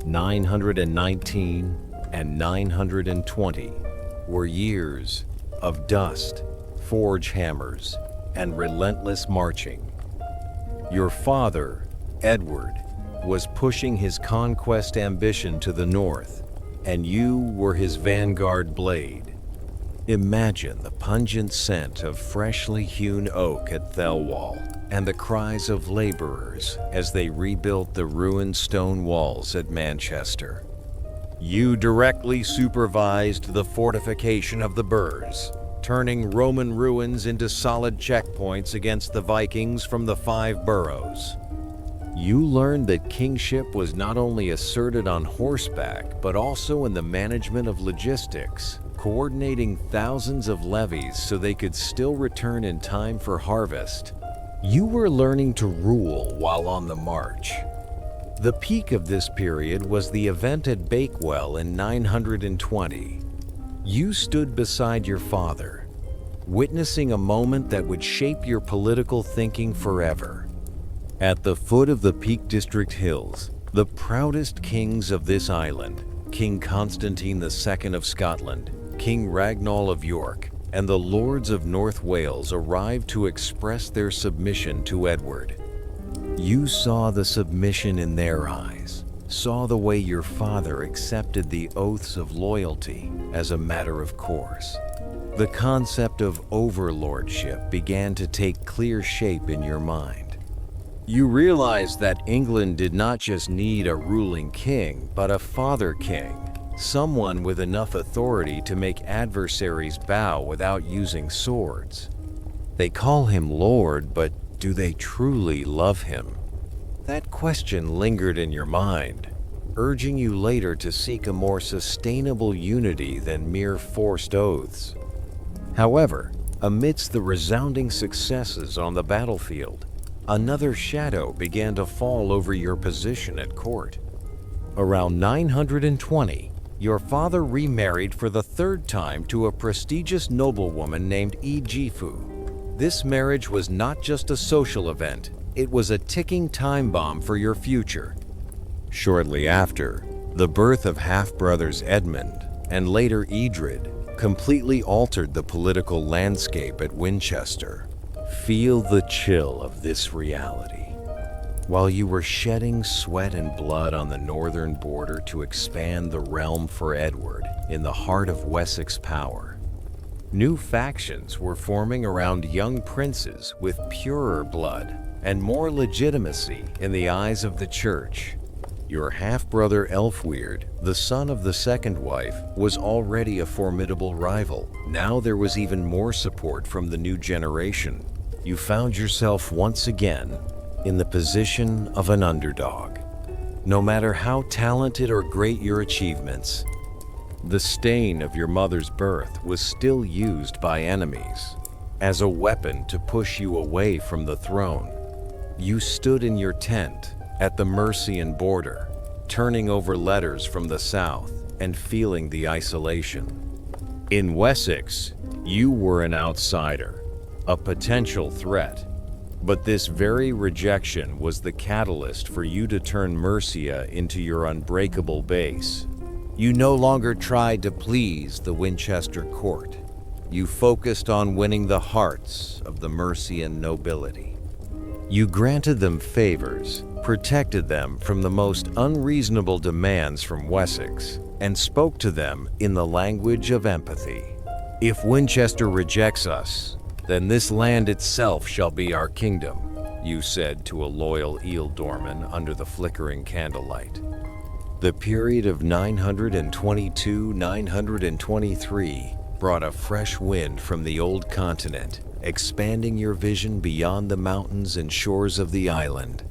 919 and 920 were years of dust, forge hammers, and relentless marching. Your father, Edward, was pushing his conquest ambition to the north, and you were his vanguard blade. Imagine the pungent scent of freshly hewn oak at Thelwall, and the cries of laborers as they rebuilt the ruined stone walls at Manchester. You directly supervised the fortification of the burghs, turning Roman ruins into solid checkpoints against the Vikings from the 5 boroughs. You learned that kingship was not only asserted on horseback, but also in the management of logistics, coordinating thousands of levies so they could still return in time for harvest. You were learning to rule while on the march. The peak of this period was the event at Bakewell in 920. You stood beside your father, witnessing a moment that would shape your political thinking forever. At the foot of the Peak District Hills, the proudest kings of this island, King Constantine II of Scotland, King Ragnall of York, and the lords of North Wales arrived to express their submission to Edward. You saw the submission in their eyes, saw the way your father accepted the oaths of loyalty as a matter of course. The concept of overlordship began to take clear shape in your mind. You realized that England did not just need a ruling king, but a father king, someone with enough authority to make adversaries bow without using swords. They call him Lord, but do they truly love him? That question lingered in your mind, urging you later to seek a more sustainable unity than mere forced oaths. However, amidst the resounding successes on the battlefield, another shadow began to fall over your position at court. Around 920, your father remarried for the third time to a prestigious noblewoman named Egifu. This marriage was not just a social event, it was a ticking time bomb for your future. Shortly after, the birth of half-brothers Edmund and later Edred completely altered the political landscape at Winchester. Feel the chill of this reality. While you were shedding sweat and blood on the northern border to expand the realm for Edward in the heart of Wessex power, new factions were forming around young princes with purer blood and more legitimacy in the eyes of the church. Your half-brother Elfweird, the son of the second wife, was already a formidable rival. Now there was even more support from the new generation. You found yourself once again in the position of an underdog. No matter how talented or great your achievements, the stain of your mother's birth was still used by enemies as a weapon to push you away from the throne. You stood in your tent at the Mercian border, turning over letters from the south and feeling the isolation. In Wessex, you were an outsider, a potential threat. But this very rejection was the catalyst for you to turn Mercia into your unbreakable base. You no longer tried to please the Winchester court. You focused on winning the hearts of the Mercian nobility. You granted them favors, protected them from the most unreasonable demands from Wessex, and spoke to them in the language of empathy. If Winchester rejects us, then this land itself shall be our kingdom, you said to a loyal ealdorman under the flickering candlelight. The period of 922-923 brought a fresh wind from the old continent, expanding your vision beyond the mountains and shores of the island.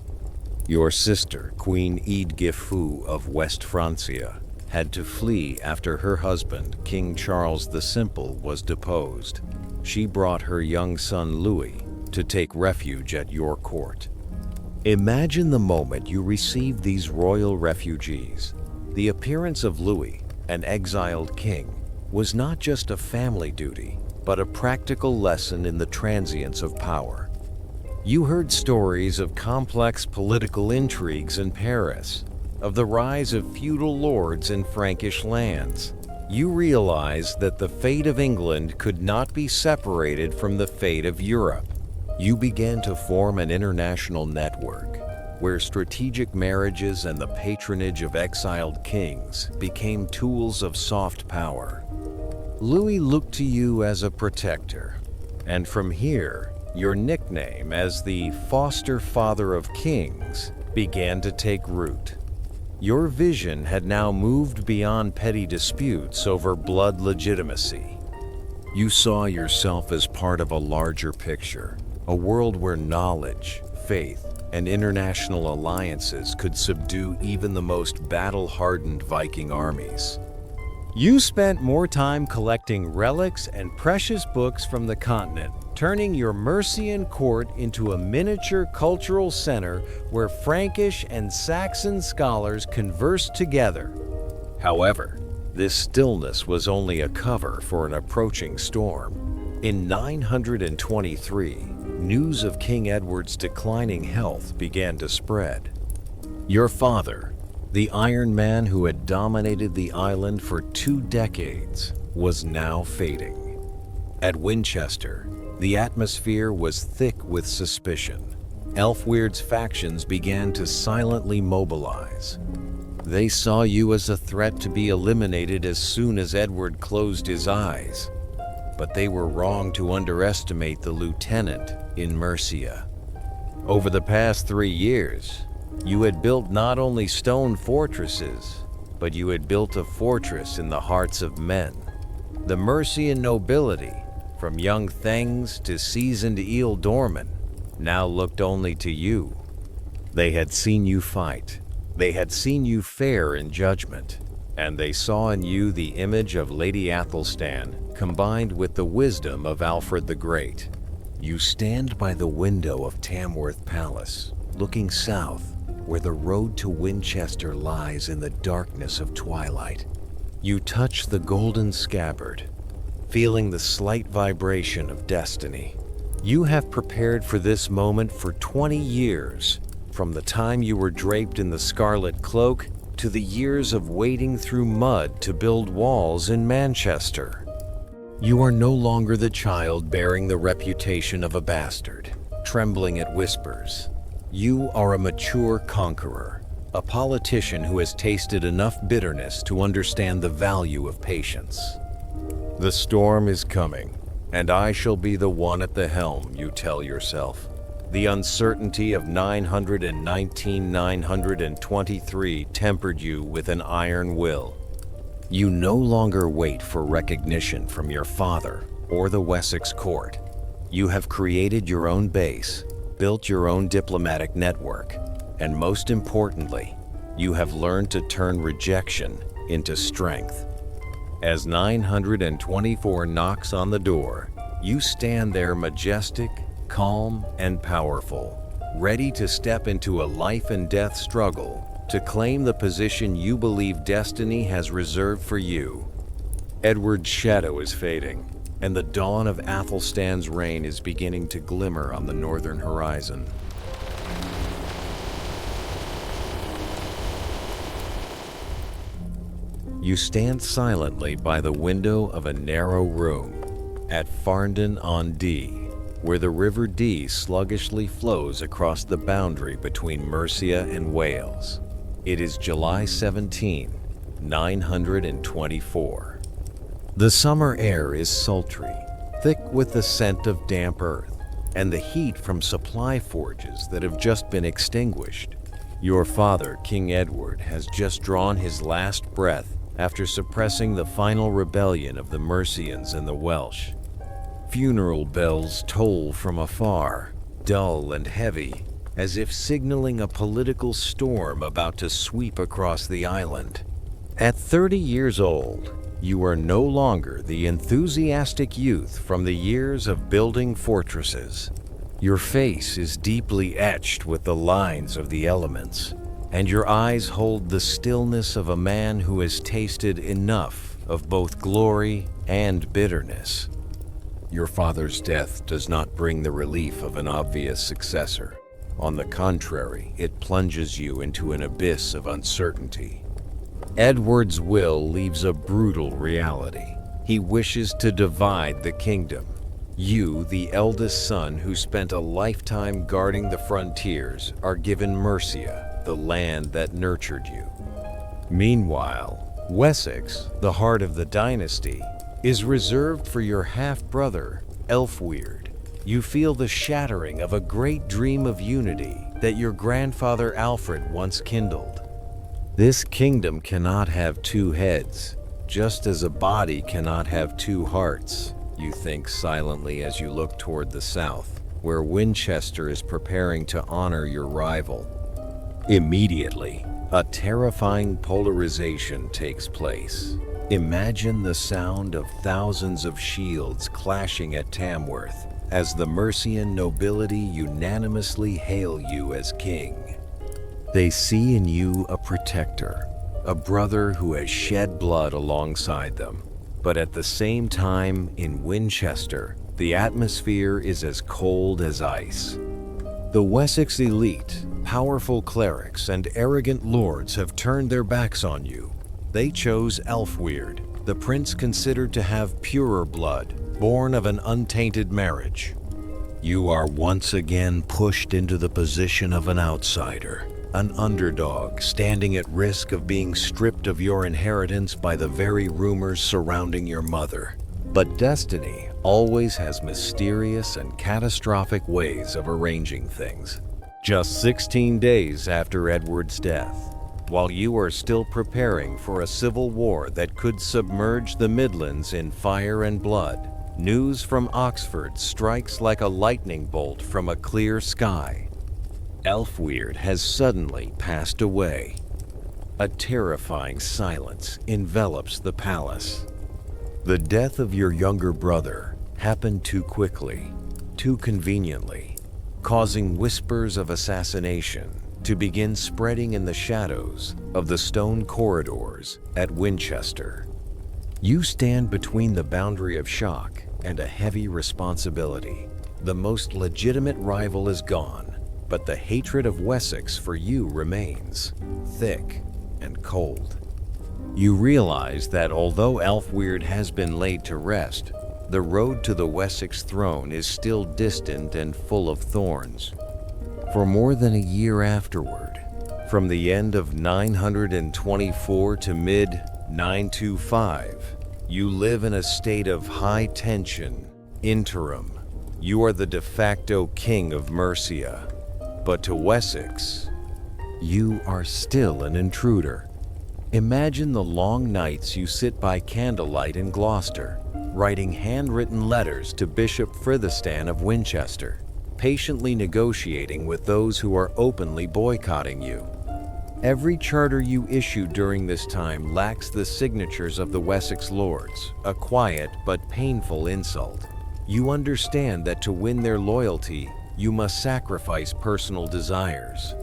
Your sister, Queen Eadgifu of West Francia, had to flee after her husband, King Charles the Simple, was deposed. She brought her young son Louis to take refuge at your court. Imagine the moment you received these royal refugees. The appearance of Louis, an exiled king, was not just a family duty, but a practical lesson in the transience of power. You heard stories of complex political intrigues in Paris, of the rise of feudal lords in Frankish lands. You realized that the fate of England could not be separated from the fate of Europe. You began to form an international network where strategic marriages and the patronage of exiled kings became tools of soft power. Louis looked to you as a protector, and from here, your nickname as the foster father of kings began to take root. Your vision had now moved beyond petty disputes over blood legitimacy. You saw yourself as part of a larger picture, a world where knowledge, faith, and international alliances could subdue even the most battle-hardened Viking armies. You spent more time collecting relics and precious books from the continent, turning your Mercian court into a miniature cultural center where Frankish and Saxon scholars conversed together. However, this stillness was only a cover for an approaching storm. In 923, news of King Edward's declining health began to spread. Your father, the Iron Man who had dominated the island for 2 decades, was now fading. At Winchester, the atmosphere was thick with suspicion. Elfweird's factions began to silently mobilize. They saw you as a threat to be eliminated as soon as Edward closed his eyes. But they were wrong to underestimate the lieutenant in Mercia. Over the past 3 years, you had built not only stone fortresses, but you had built a fortress in the hearts of men. The Mercian nobility, from young Thengs to seasoned ealdormen, now looked only to you. They had seen you fight. They had seen you fair in judgment, and they saw in you the image of Lady Athelstan combined with the wisdom of Alfred the Great. You stand by the window of Tamworth Palace, looking south, where the road to Winchester lies in the darkness of twilight. You touch the golden scabbard, feeling the slight vibration of destiny. You have prepared for this moment for 20 years, from the time you were draped in the scarlet cloak to the years of wading through mud to build walls in Manchester. You are no longer the child bearing the reputation of a bastard, trembling at whispers. You are a mature conqueror, a politician who has tasted enough bitterness to understand the value of patience. The storm is coming, and I shall be the one at the helm, you tell yourself. The uncertainty of 923 tempered you with an iron will. You no longer wait for recognition from your father or the Wessex court. You have created your own base, built your own diplomatic network, and most importantly, you have learned to turn rejection into strength. As 924 knocks on the door, you stand there majestic, calm, and powerful, ready to step into a life and death struggle to claim the position you believe destiny has reserved for you. Edward's shadow is fading, and the dawn of Athelstan's reign is beginning to glimmer on the northern horizon. You stand silently by the window of a narrow room at Farndon-on-Dee, where the River Dee sluggishly flows across the boundary between Mercia and Wales. It is July 17, 924. The summer air is sultry, thick with the scent of damp earth, and the heat from supply forges that have just been extinguished. Your father, King Edward, has just drawn his last breath after suppressing the final rebellion of the Mercians and the Welsh. Funeral bells toll from afar, dull and heavy, as if signaling a political storm about to sweep across the island. At 30 years old, you are no longer the enthusiastic youth from the years of building fortresses. Your face is deeply etched with the lines of the elements, and your eyes hold the stillness of a man who has tasted enough of both glory and bitterness. Your father's death does not bring the relief of an obvious successor. On the contrary, it plunges you into an abyss of uncertainty. Edward's will leaves a brutal reality. He wishes to divide the kingdom. You, the eldest son who spent a lifetime guarding the frontiers, are given Mercia, the land that nurtured you. Meanwhile, Wessex, the heart of the dynasty, is reserved for your half-brother, Elfweird. You feel the shattering of a great dream of unity that your grandfather Alfred once kindled. This kingdom cannot have two heads, just as a body cannot have two hearts, you think silently as you look toward the south, where Winchester is preparing to honor your rival. Immediately, a terrifying polarization takes place. Imagine the sound of thousands of shields clashing at Tamworth as the Mercian nobility unanimously hail you as king. They see in you a protector, a brother who has shed blood alongside them. But at the same time, in Winchester, the atmosphere is as cold as ice. The Wessex elite, powerful clerics, and arrogant lords have turned their backs on you. They chose Elfweird, the prince considered to have purer blood, born of an untainted marriage. You are once again pushed into the position of an outsider, an underdog standing at risk of being stripped of your inheritance by the very rumors surrounding your mother. But destiny always has mysterious and catastrophic ways of arranging things. Just 16 days after Edward's death, while you are still preparing for a civil war that could submerge the Midlands in fire and blood, news from Oxford strikes like a lightning bolt from a clear sky. Ælfweard has suddenly passed away. A terrifying silence envelops the palace. The death of your younger brother happened too quickly, too conveniently, causing whispers of assassination to begin spreading in the shadows of the stone corridors at Winchester. You stand between the boundary of shock and a heavy responsibility. The most legitimate rival is gone, but the hatred of Wessex for you remains, thick and cold. You realize that although Ælfweard has been laid to rest, the road to the Wessex throne is still distant and full of thorns. For more than a year afterward, from the end of 924 to mid-925, you live in a state of high tension, interim. You are the de facto king of Mercia, but to Wessex, you are still an intruder. Imagine the long nights you sit by candlelight in Gloucester, writing handwritten letters to Bishop Frithestan of Winchester, patiently negotiating with those who are openly boycotting you. Every charter you issue during this time lacks the signatures of the Wessex lords, a quiet but painful insult. You understand that to win their loyalty, you must sacrifice personal desires.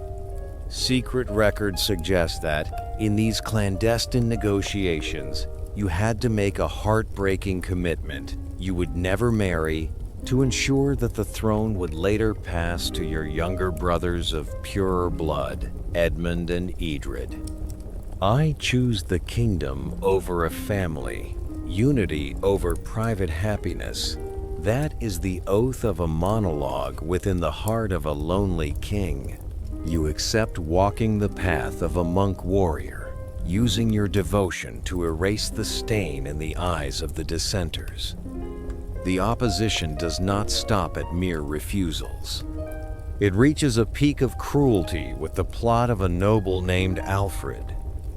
Secret records suggest that, in these clandestine negotiations, you had to make a heartbreaking commitment you would never marry to ensure that the throne would later pass to your younger brothers of purer blood, Edmund and Edred. I choose the kingdom over a family, unity over private happiness. That is the oath of a monologue within the heart of a lonely king. You accept walking the path of a monk warrior, using your devotion to erase the stain in the eyes of the dissenters. The opposition does not stop at mere refusals. It reaches a peak of cruelty with the plot of a noble named Alfred.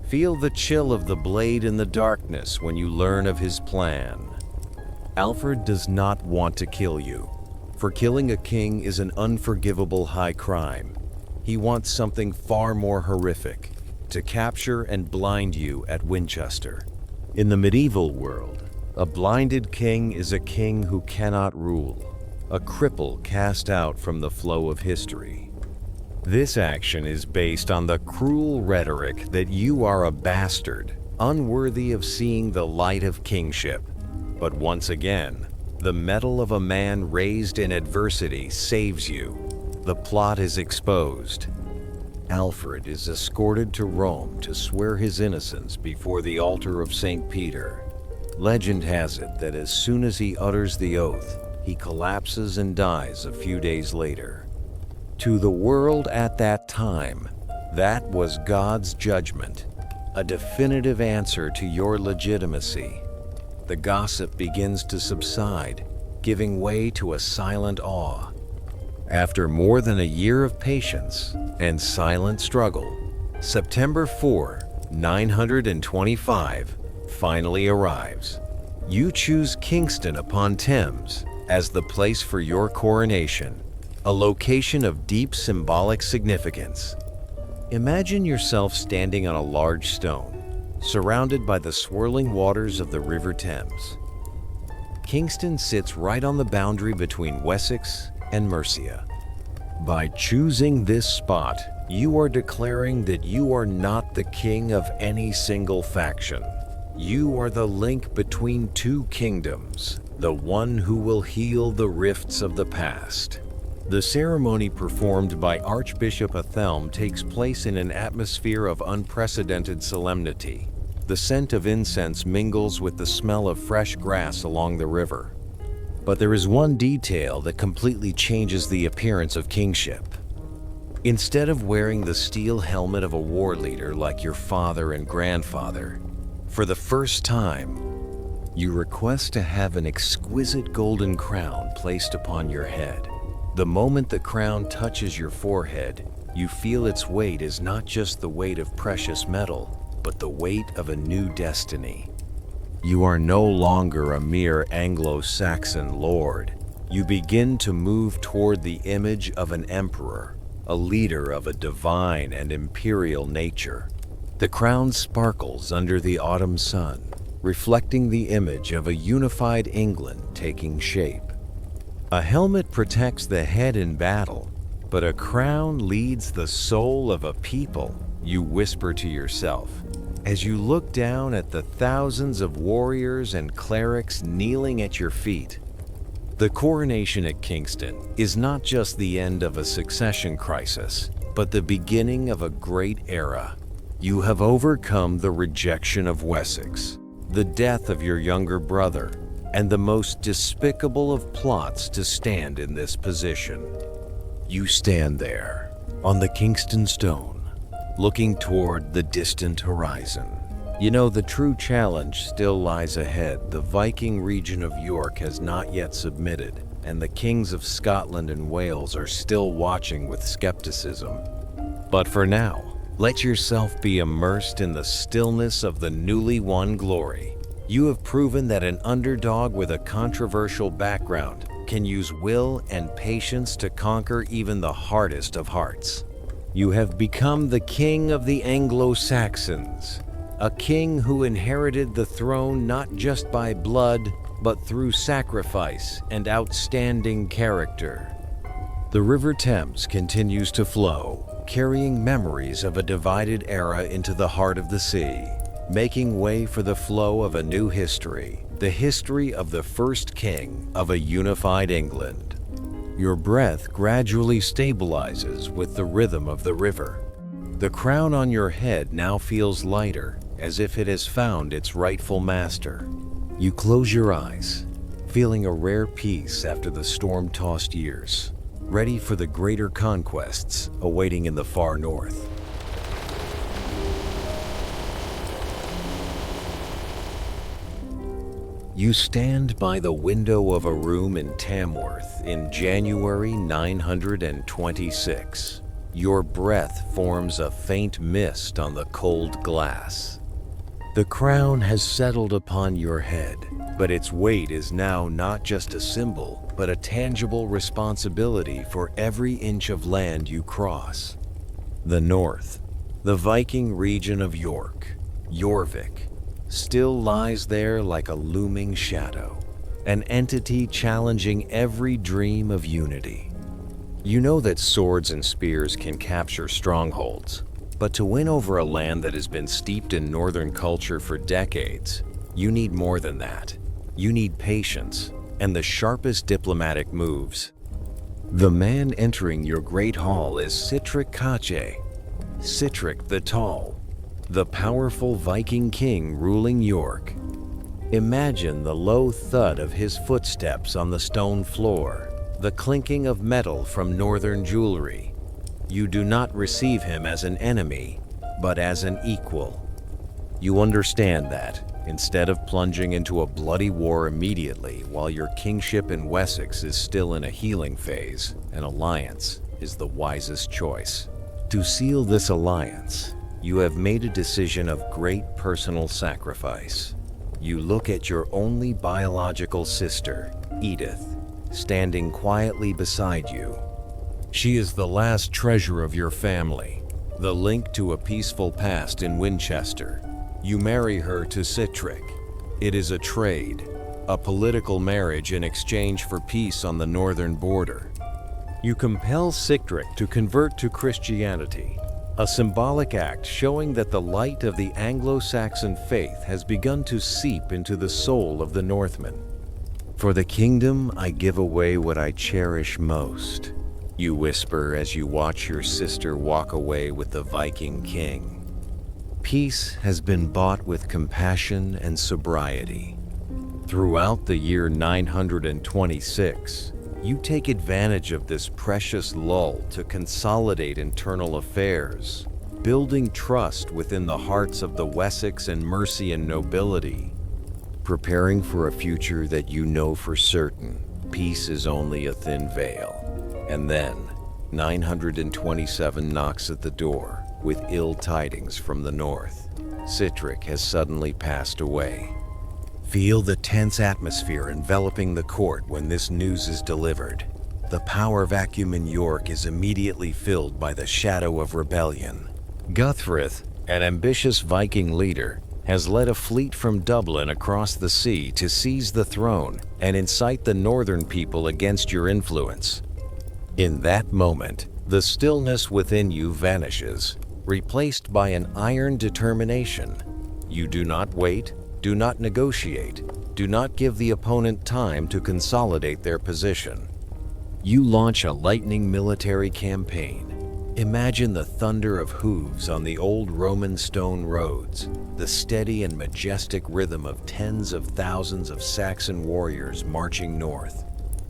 Feel the chill of the blade in the darkness when you learn of his plan. Alfred does not want to kill you, for killing a king is an unforgivable high crime. He wants something far more horrific, to capture and blind you at Winchester. In the medieval world, a blinded king is a king who cannot rule, a cripple cast out from the flow of history. This action is based on the cruel rhetoric that you are a bastard, unworthy of seeing the light of kingship. But once again, the mettle of a man raised in adversity saves you. The plot is exposed. Alfred is escorted to Rome to swear his innocence before the altar of St. Peter. Legend has it that as soon as he utters the oath, he collapses and dies a few days later. To the world at that time, that was God's judgment, a definitive answer to your legitimacy. The gossip begins to subside, giving way to a silent awe. After more than a year of patience and silent struggle, September 4, 925, finally arrives. You choose Kingston upon Thames as the place for your coronation, a location of deep symbolic significance. Imagine yourself standing on a large stone, surrounded by the swirling waters of the River Thames. Kingston sits right on the boundary between Wessex and Mercia. By choosing this spot, you are declaring that you are not the king of any single faction. You are the link between two kingdoms, the one who will heal the rifts of the past. The ceremony performed by Archbishop Athelstan takes place in an atmosphere of unprecedented solemnity. The scent of incense mingles with the smell of fresh grass along the river. But there is one detail that completely changes the appearance of kingship. Instead of wearing the steel helmet of a war leader like your father and grandfather, for the first time, you request to have an exquisite golden crown placed upon your head. The moment the crown touches your forehead, You feel its weight is not just the weight of precious metal, but the weight of a new destiny. You are no longer a mere Anglo-Saxon lord. You begin to move toward the image of an emperor, a leader of a divine and imperial nature. The crown sparkles under the autumn sun, reflecting the image of a unified England taking shape. A helmet protects the head in battle, but a crown leads the soul of a people, you whisper to yourself, as you look down at the thousands of warriors and clerics kneeling at your feet. The coronation at Kingston is not just the end of a succession crisis, but the beginning of a great era. You have overcome the rejection of Wessex, the death of your younger brother, and the most despicable of plots to stand in this position. You stand there, on the Kingston stone, looking toward the distant horizon. You know the true challenge still lies ahead. The Viking region of York has not yet submitted, and the kings of Scotland and Wales are still watching with skepticism. But for now, let yourself be immersed in the stillness of the newly won glory. You have proven that an underdog with a controversial background can use will and patience to conquer even the hardest of hearts. You have become the king of the Anglo-Saxons, a king who inherited the throne not just by blood, but through sacrifice and outstanding character. The River Thames continues to flow, carrying memories of a divided era into the heart of the sea, making way for the flow of a new history, the history of the first king of a unified England. Your breath gradually stabilizes with the rhythm of the river. The crown on your head now feels lighter, as if it has found its rightful master. You close your eyes, feeling a rare peace after the storm-tossed years, ready for the greater conquests awaiting in the far north. You stand by the window of a room in Tamworth in January 926. Your breath forms a faint mist on the cold glass. The crown has settled upon your head, but its weight is now not just a symbol, but a tangible responsibility for every inch of land you cross. The north, the Viking region of York, Jorvik, still lies there like a looming shadow, an entity challenging every dream of unity. You know that swords and spears can capture strongholds, but to win over a land that has been steeped in northern culture for decades, you need more than that. You need patience and the sharpest diplomatic moves. The man entering your great hall is Sihtric Cache, Sihtric the Tall, the powerful Viking king ruling York. Imagine the low thud of his footsteps on the stone floor, the clinking of metal from northern jewelry. You do not receive him as an enemy, but as an equal. You understand that, instead of plunging into a bloody war immediately while your kingship in Wessex is still in a healing phase, an alliance is the wisest choice. To seal this alliance, you have made a decision of great personal sacrifice. You look at your only biological sister, Edith, standing quietly beside you. She is the last treasure of your family, the link to a peaceful past in Winchester. You marry her to Sihtric. It is a trade, a political marriage in exchange for peace on the northern border. You compel Sihtric to convert to Christianity, a symbolic act showing that the light of the Anglo-Saxon faith has begun to seep into the soul of the Northmen. For the kingdom, I give away what I cherish most, you whisper as you watch your sister walk away with the Viking king. Peace has been bought with compassion and sobriety. Throughout the year 926, you take advantage of this precious lull to consolidate internal affairs, building trust within the hearts of the Wessex and Mercian nobility. Preparing for a future that you know for certain, peace is only a thin veil. And then, 927 knocks at the door with ill tidings from the north. Citric has suddenly passed away. Feel the tense atmosphere enveloping the court when this news is delivered. The power vacuum in York is immediately filled by the shadow of rebellion. Guthrith, an ambitious Viking leader, has led a fleet from Dublin across the sea to seize the throne and incite the northern people against your influence. In that moment, the stillness within you vanishes, replaced by an iron determination. You do not wait, do not negotiate, do not give the opponent time to consolidate their position. You launch a lightning military campaign. Imagine the thunder of hooves on the old Roman stone roads, the steady and majestic rhythm of tens of thousands of Saxon warriors marching north.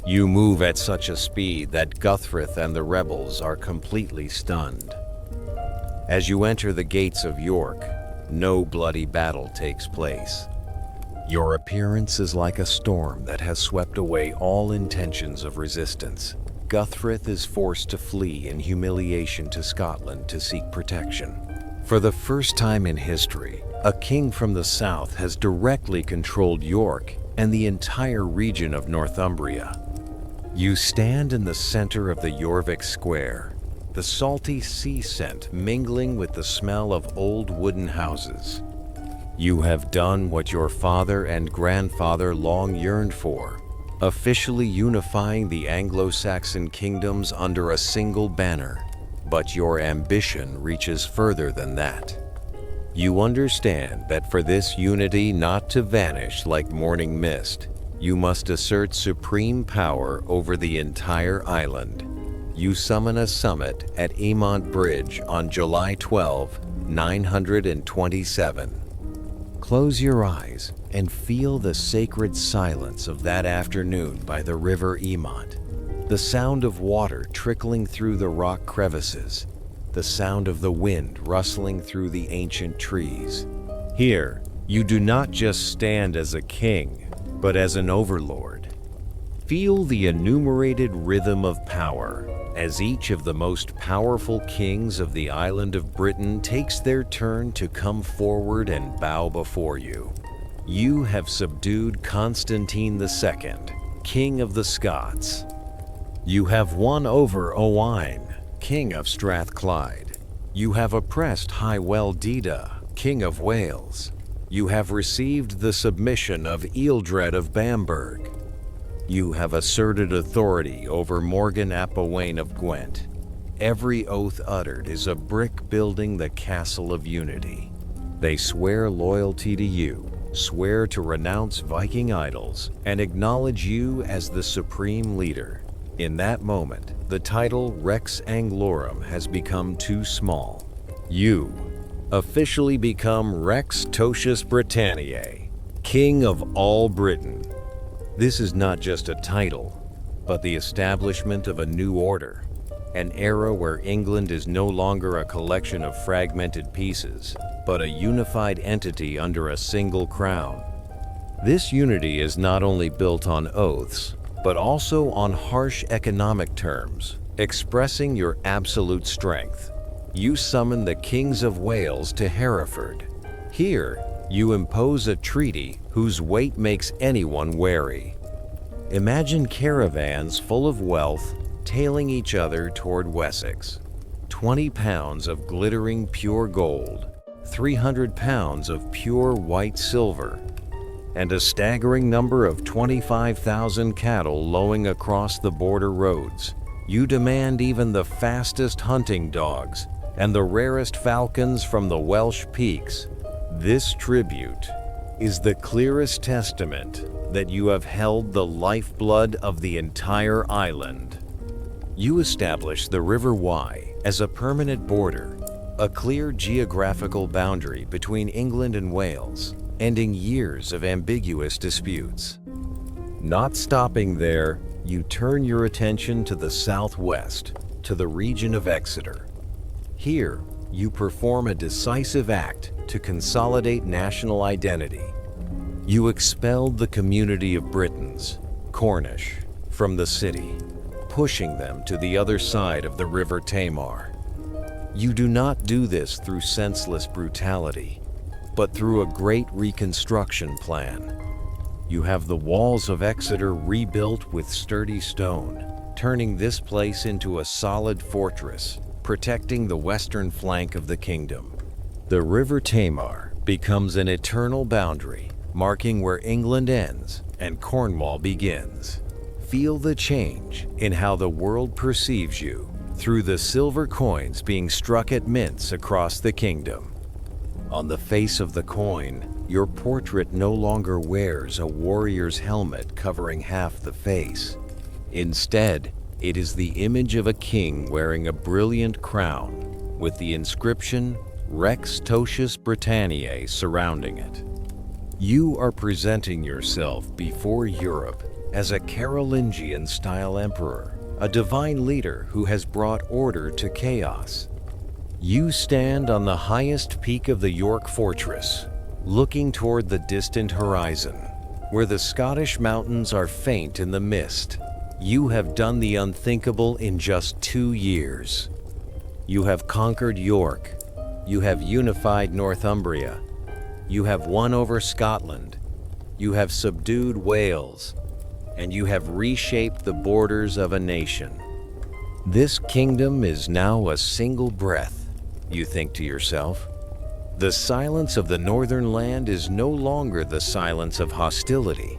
You move at such a speed that Guthrith and the rebels are completely stunned. As you enter the gates of York, no bloody battle takes place. Your appearance is like a storm that has swept away all intentions of resistance. Guthrith is forced to flee in humiliation to Scotland to seek protection. For the first time in history, a king from the south has directly controlled York and the entire region of Northumbria. You stand in the center of the Jorvik Square, the salty sea scent mingling with the smell of old wooden houses. You have done what your father and grandfather long yearned for, officially unifying the Anglo-Saxon kingdoms under a single banner. But your ambition reaches further than that. You understand that for this unity not to vanish like morning mist, you must assert supreme power over the entire island. You summon a summit at Emont Bridge on July 12, 927. Close your eyes and feel the sacred silence of that afternoon by the river Emont. The sound of water trickling through the rock crevices, the sound of the wind rustling through the ancient trees. Here, you do not just stand as a king, but as an overlord. Feel the enumerated rhythm of power as each of the most powerful kings of the island of Britain takes their turn to come forward and bow before you. You have subdued Constantine II, King of the Scots. You have won over Owain, King of Strathclyde. You have oppressed Hywel-Dda, King of Wales. You have received the submission of Ealdred of Bamberg. You have asserted authority over Morgan ap Owain of Gwent. Every oath uttered is a brick building the castle of unity. They swear loyalty to you, swear to renounce Viking idols, and acknowledge you as the supreme leader. In that moment, the title Rex Anglorum has become too small. You officially become Rex Totius Britanniae, King of all Britain. This is not just a title, but the establishment of a new order, an era where England is no longer a collection of fragmented pieces, but a unified entity under a single crown. This unity is not only built on oaths, but also on harsh economic terms, expressing your absolute strength. You summon the kings of Wales to Hereford. Here, you impose a treaty whose weight makes anyone wary. Imagine caravans full of wealth tailing each other toward Wessex. 20 pounds of glittering pure gold, 300 pounds of pure white silver, and a staggering number of 25,000 cattle lowing across the border roads. You demand even the fastest hunting dogs and the rarest falcons from the Welsh peaks. This tribute is the clearest testament that you have held the lifeblood of the entire island. You establish the River Wye as a permanent border, a clear geographical boundary between England and Wales, ending years of ambiguous disputes. Not stopping there, you turn your attention to the southwest, to the region of Exeter. Here, you perform a decisive act to consolidate national identity. You expelled the community of Britons, Cornish, from the city, pushing them to the other side of the River Tamar. You do not do this through senseless brutality, but through a great reconstruction plan. You have the walls of Exeter rebuilt with sturdy stone, turning this place into a solid fortress, protecting the western flank of the kingdom. The River Tamar becomes an eternal boundary, marking where England ends and Cornwall begins. Feel the change in how the world perceives you through the silver coins being struck at mints across the kingdom. On the face of the coin, your portrait no longer wears a warrior's helmet covering half the face. Instead, it is the image of a king wearing a brilliant crown with the inscription Rex Totius Britanniae surrounding it. You are presenting yourself before Europe as a Carolingian-style emperor, a divine leader who has brought order to chaos. You stand on the highest peak of the York Fortress, looking toward the distant horizon, where the Scottish mountains are faint in the mist. You have done the unthinkable in just 2 years. You have conquered York. You have unified Northumbria. You have won over Scotland. You have subdued Wales. And you have reshaped the borders of a nation. This kingdom is now a single breath, you think to yourself. The silence of the northern land is no longer the silence of hostility,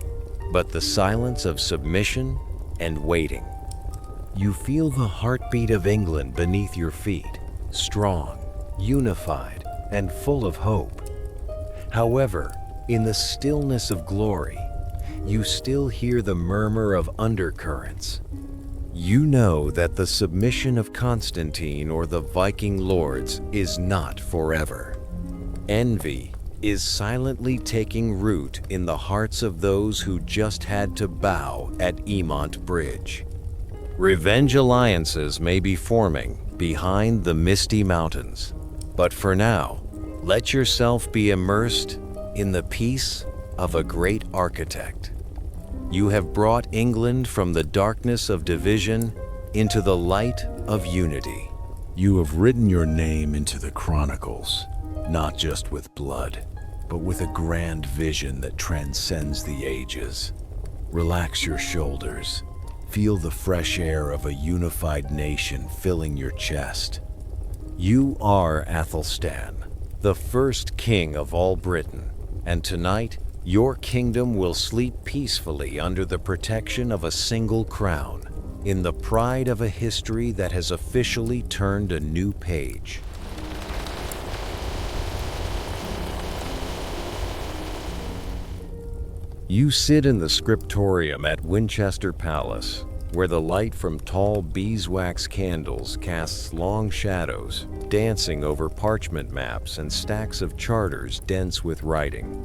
but the silence of submission and waiting. You feel the heartbeat of England beneath your feet, strong, unified, and full of hope. However, in the stillness of glory, you still hear the murmur of undercurrents. You know that the submission of Constantine or the Viking lords is not forever. Envy is silently taking root in the hearts of those who just had to bow at Emont Bridge. Revenge alliances may be forming behind the misty mountains, but for now, let yourself be immersed in the peace of a great architect. You have brought England from the darkness of division into the light of unity. You have written your name into the chronicles, not just with blood, but with a grand vision that transcends the ages. Relax your shoulders. Feel the fresh air of a unified nation filling your chest. You are Athelstan, the first king of all Britain, and tonight, your kingdom will sleep peacefully under the protection of a single crown, in the pride of a history that has officially turned a new page. You sit in the scriptorium at Winchester Palace, where the light from tall beeswax candles casts long shadows, dancing over parchment maps and stacks of charters dense with writing.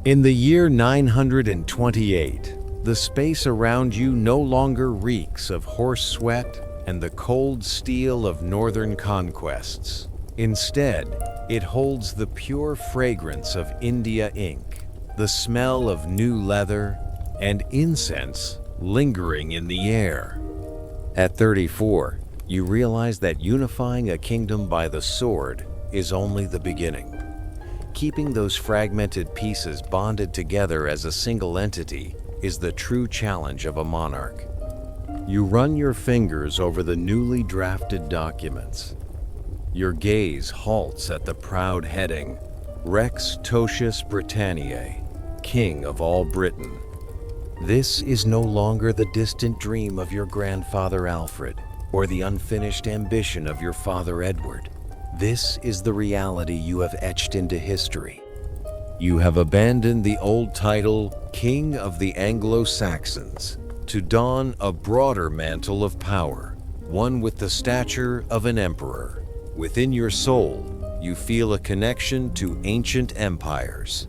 In the year 928, the space around you no longer reeks of horse sweat and the cold steel of northern conquests. Instead, it holds the pure fragrance of India ink, the smell of new leather, and incense lingering in the air. At 34, you realize that unifying a kingdom by the sword is only the beginning. Keeping those fragmented pieces bonded together as a single entity is the true challenge of a monarch. You run your fingers over the newly drafted documents. Your gaze halts at the proud heading, Rex Totius Britanniae, King of all Britain. This is no longer the distant dream of your grandfather Alfred, or the unfinished ambition of your father Edward. This is the reality you have etched into history. You have abandoned the old title, King of the Anglo-Saxons, to don a broader mantle of power, one with the stature of an emperor. Within your soul, you feel a connection to ancient empires.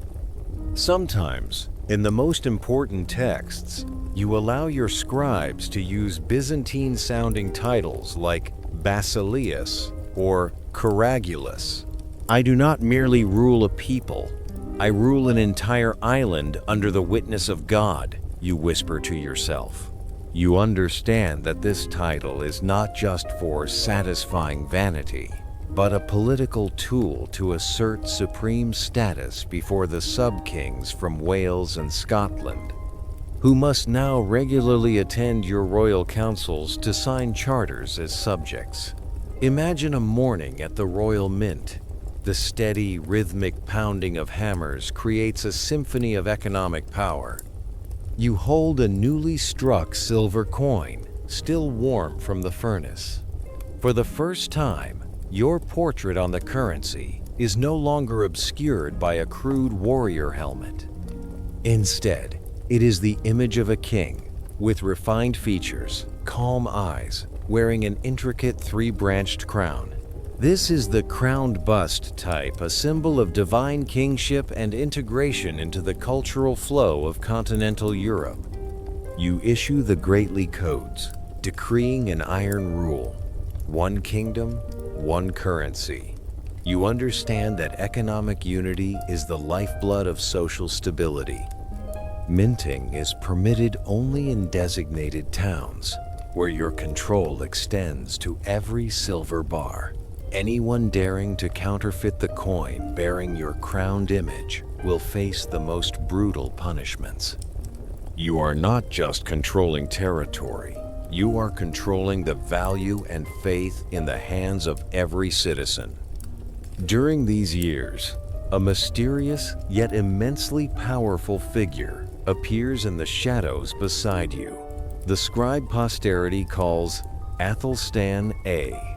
Sometimes, in the most important texts, you allow your scribes to use Byzantine-sounding titles like Basileus or Caragulus. I do not merely rule a people, I rule an entire island under the witness of God, you whisper to yourself. You understand that this title is not just for satisfying vanity, but a political tool to assert supreme status before the sub-kings from Wales and Scotland, who must now regularly attend your royal councils to sign charters as subjects. Imagine a morning at the Royal Mint. The steady, rhythmic pounding of hammers creates a symphony of economic power. You hold a newly struck silver coin, still warm from the furnace. For the first time, your portrait on the currency is no longer obscured by a crude warrior helmet. Instead, it is the image of a king, with refined features, calm eyes, wearing an intricate three-branched crown. This is the crowned bust type, a symbol of divine kingship and integration into the cultural flow of continental Europe. You issue the Greatly Codes, decreeing an iron rule. One kingdom, one currency. You understand that economic unity is the lifeblood of social stability. Minting is permitted only in designated towns, where your control extends to every silver bar. Anyone daring to counterfeit the coin bearing your crowned image will face the most brutal punishments. You are not just controlling territory, you are controlling the value and faith in the hands of every citizen. During these years, a mysterious yet immensely powerful figure appears in the shadows beside you. The scribe posterity calls Athelstan A.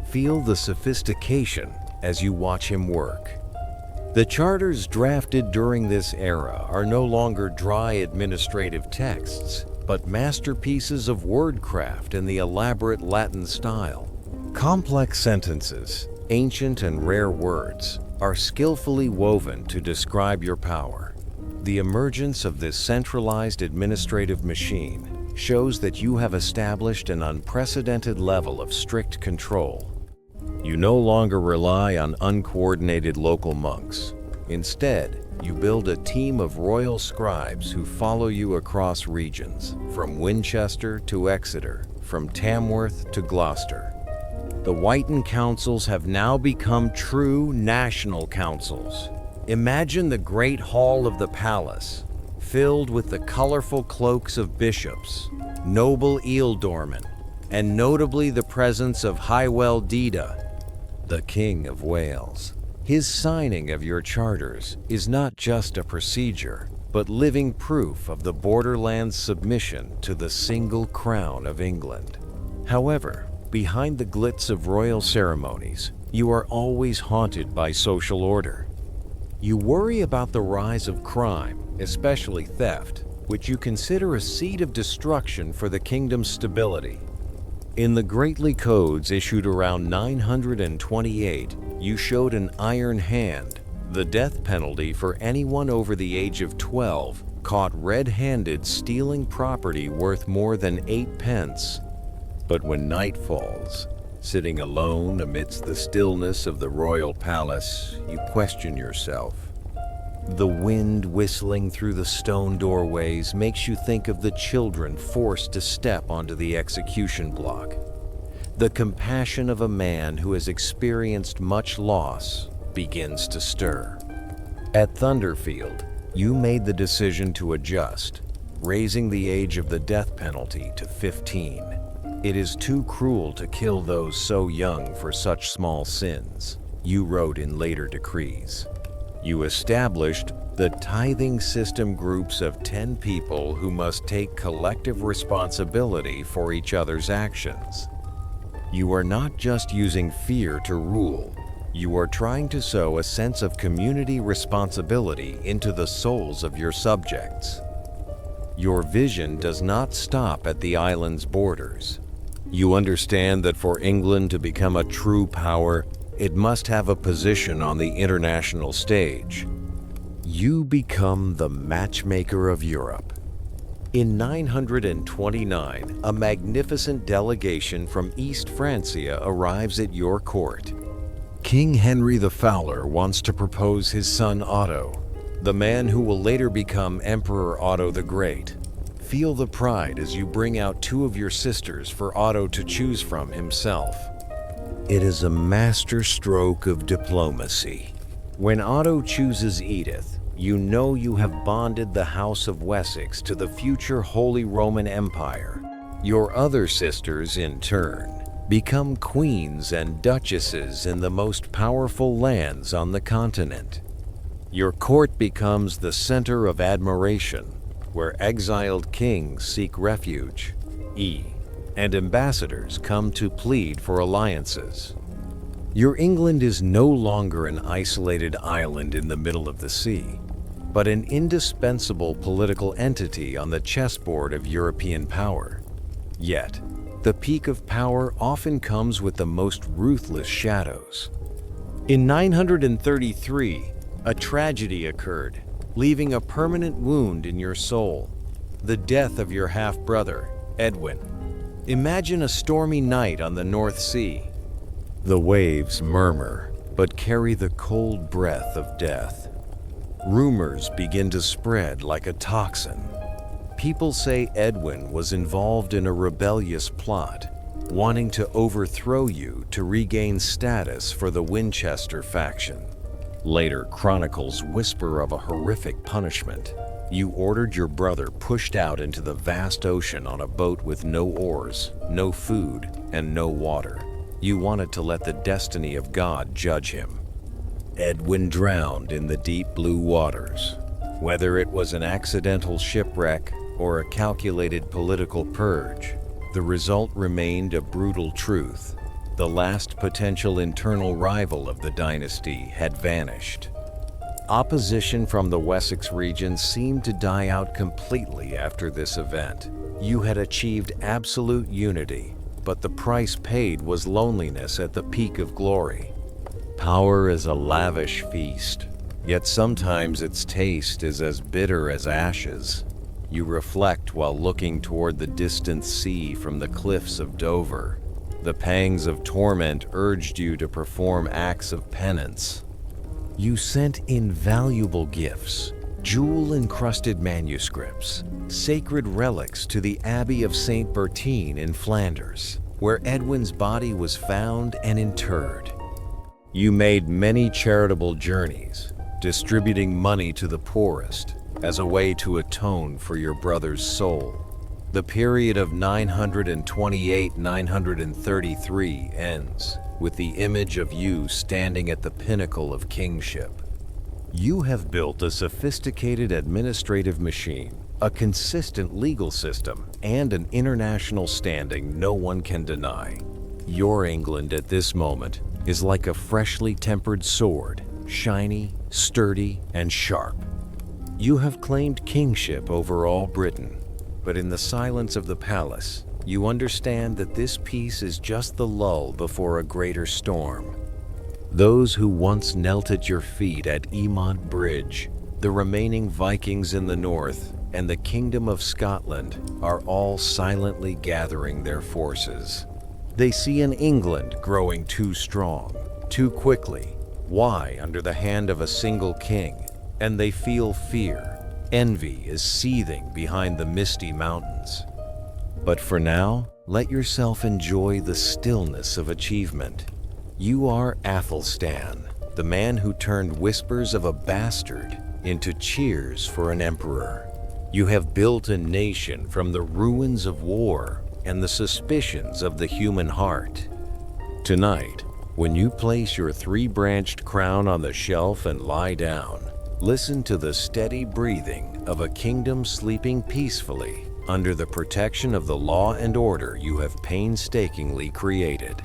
Feel the sophistication as you watch him work. The charters drafted during this era are no longer dry administrative texts, but masterpieces of wordcraft in the elaborate Latin style. Complex sentences, ancient and rare words, are skillfully woven to describe your power. The emergence of this centralized administrative machine shows that you have established an unprecedented level of strict control. You no longer rely on uncoordinated local monks. Instead, you build a team of royal scribes who follow you across regions, from Winchester to Exeter, from Tamworth to Gloucester. The Whiten councils have now become true national councils. Imagine the great hall of the palace, filled with the colorful cloaks of bishops, noble ealdormen, and notably the presence of Hywel Dda, the King of Wales. His signing of your charters is not just a procedure, but living proof of the borderland's submission to the single crown of England. However, behind the glitz of royal ceremonies, you are always haunted by social order. You worry about the rise of crime, especially theft, which you consider a seed of destruction for the kingdom's stability. In the Greatly Codes issued around 928, you showed an iron hand, the death penalty for anyone over the age of 12 caught red-handed stealing property worth more than 8 pence. But when night falls, sitting alone amidst the stillness of the royal palace, you question yourself. The wind whistling through the stone doorways makes you think of the children forced to step onto the execution block. The compassion of a man who has experienced much loss begins to stir. At Thunderfield, you made the decision to adjust, raising the age of the death penalty to 15. It is too cruel to kill those so young for such small sins, you wrote in later decrees. You established the tithing system, groups of 10 people who must take collective responsibility for each other's actions. You are not just using fear to rule, you are trying to sow a sense of community responsibility into the souls of your subjects. Your vision does not stop at the island's borders. You understand that for England to become a true power, it must have a position on the international stage. You become the matchmaker of Europe. In 929, a magnificent delegation from East Francia arrives at your court. King Henry the Fowler wants to propose his son Otto, the man who will later become Emperor Otto the Great. Feel the pride as you bring out two of your sisters for Otto to choose from himself. It is a master stroke of diplomacy. When Otto chooses Edith, you know you have bonded the House of Wessex to the future Holy Roman Empire. Your other sisters, in turn, become queens and duchesses in the most powerful lands on the continent. Your court becomes the center of admiration, where exiled kings seek refuge, and ambassadors come to plead for alliances. Your England is no longer an isolated island in the middle of the sea, but an indispensable political entity on the chessboard of European power. Yet, the peak of power often comes with the most ruthless shadows. In 933, a tragedy occurred, leaving a permanent wound in your soul: the death of your half-brother, Edwin. Imagine a stormy night on the North Sea. The waves murmur, but carry the cold breath of death. Rumors begin to spread like a toxin. People say Edwin was involved in a rebellious plot, wanting to overthrow you to regain status for the Winchester faction. Later chronicles whisper of a horrific punishment. You ordered your brother pushed out into the vast ocean on a boat with no oars, no food, and no water. You wanted to let the destiny of God judge him. Edwin drowned in the deep blue waters. Whether it was an accidental shipwreck or a calculated political purge, the result remained a brutal truth. The last potential internal rival of the dynasty had vanished. Opposition from the Wessex region seemed to die out completely after this event. You had achieved absolute unity, but the price paid was loneliness at the peak of glory. Power is a lavish feast, yet sometimes its taste is as bitter as ashes. You reflect while looking toward the distant sea from the cliffs of Dover. The pangs of torment urged you to perform acts of penance. You sent invaluable gifts, jewel-encrusted manuscripts, sacred relics to the Abbey of St. Bertine in Flanders, where Edwin's body was found and interred. You made many charitable journeys, distributing money to the poorest as a way to atone for your brother's soul. The period of 928-933 ends with the image of you standing at the pinnacle of kingship. You have built a sophisticated administrative machine, a consistent legal system, and an international standing no one can deny. Your England at this moment is like a freshly tempered sword, shiny, sturdy, and sharp. You have claimed kingship over all Britain, but in the silence of the palace, you understand that this peace is just the lull before a greater storm. Those who once knelt at your feet at Emont Bridge, the remaining Vikings in the north, and the Kingdom of Scotland are all silently gathering their forces. They see an England growing too strong, too quickly. Why under the hand of a single king? And they feel fear. Envy is seething behind the misty mountains. But for now, let yourself enjoy the stillness of achievement. You are Athelstan, the man who turned whispers of a bastard into cheers for an emperor. You have built a nation from the ruins of war and the suspicions of the human heart. Tonight, when you place your three-branched crown on the shelf and lie down, listen to the steady breathing of a kingdom sleeping peacefully under the protection of the law and order you have painstakingly created.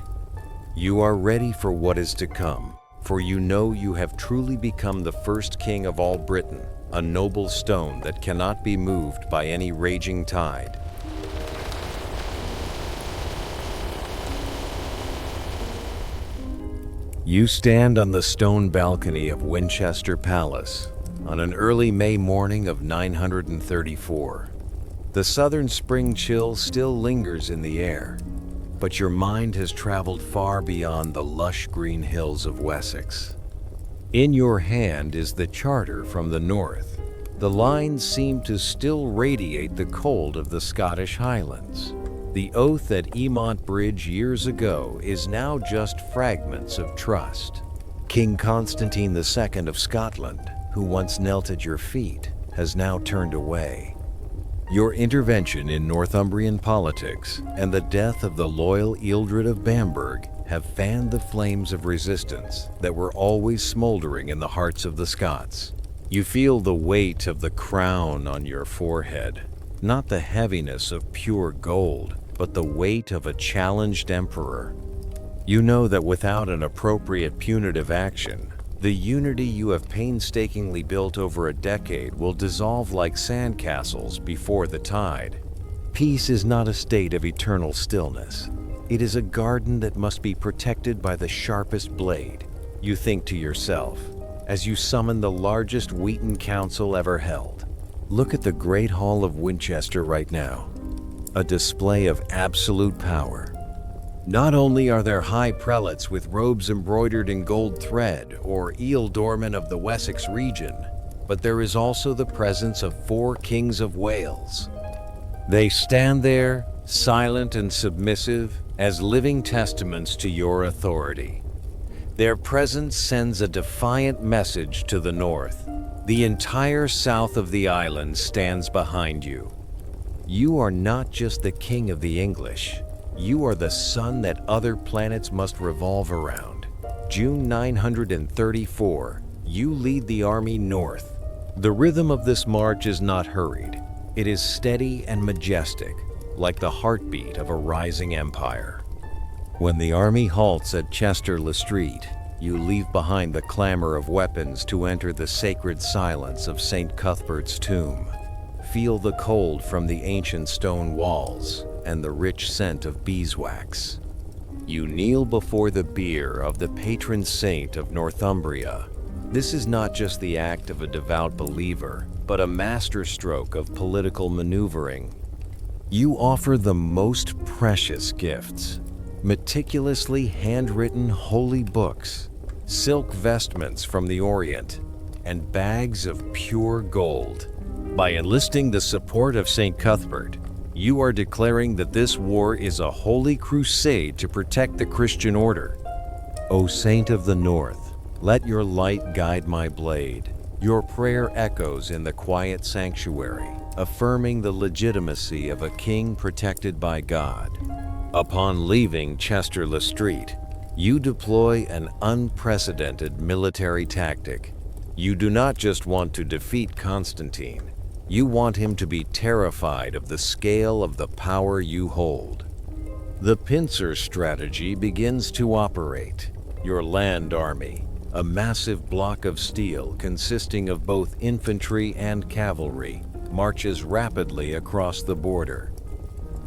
You are ready for what is to come, for you know you have truly become the first king of all Britain, a noble stone that cannot be moved by any raging tide. You stand on the stone balcony of Winchester Palace on an early May morning of 934. The southern spring chill still lingers in the air, but your mind has traveled far beyond the lush green hills of Wessex. In your hand is the charter from the north, The lines seem to still radiate the cold of the Scottish Highlands. The oath at Emont Bridge years ago is now just fragments of trust. King Constantine II of Scotland, who once knelt at your feet, has now turned away. Your intervention in Northumbrian politics and the death of the loyal Ealdred of Bamberg have fanned the flames of resistance that were always smoldering in the hearts of the Scots. You feel the weight of the crown on your forehead, not the heaviness of pure gold, but the weight of a challenged emperor. You know that without an appropriate punitive action, the unity you have painstakingly built over a decade will dissolve like sandcastles before the tide. Peace is not a state of eternal stillness. It is a garden that must be protected by the sharpest blade. You think to yourself, as you summon the largest Wheaton Council ever held. Look at the Great Hall of Winchester right now, a display of absolute power. Not only are there high prelates with robes embroidered in gold thread or ealdormen of the Wessex region, but there is also the presence of 4 kings of Wales. They stand there, silent and submissive, as living testaments to your authority. Their presence sends a defiant message to the north. The entire south of the island stands behind you. You are not just the king of the English. You are the sun that other planets must revolve around. June 934, you lead the army north. The rhythm of this march is not hurried. It is steady and majestic, like the heartbeat of a rising empire. When the army halts at Chester-le-Street, you leave behind the clamor of weapons to enter the sacred silence of St. Cuthbert's tomb. Feel the cold from the ancient stone walls and the rich scent of beeswax. You kneel before the bier of the patron saint of Northumbria. This is not just the act of a devout believer, but a masterstroke of political maneuvering. You offer the most precious gifts, meticulously handwritten holy books, silk vestments from the Orient, and bags of pure gold. By enlisting the support of St. Cuthbert, you are declaring that this war is a holy crusade to protect the Christian order. O Saint of the North, let your light guide my blade. Your prayer echoes in the quiet sanctuary, affirming the legitimacy of a king protected by God. Upon leaving Chester-le-Street, you deploy an unprecedented military tactic. You do not just want to defeat Constantine. You want him to be terrified of the scale of the power you hold. The pincer strategy begins to operate. Your land army, a massive block of steel consisting of both infantry and cavalry, marches rapidly across the border.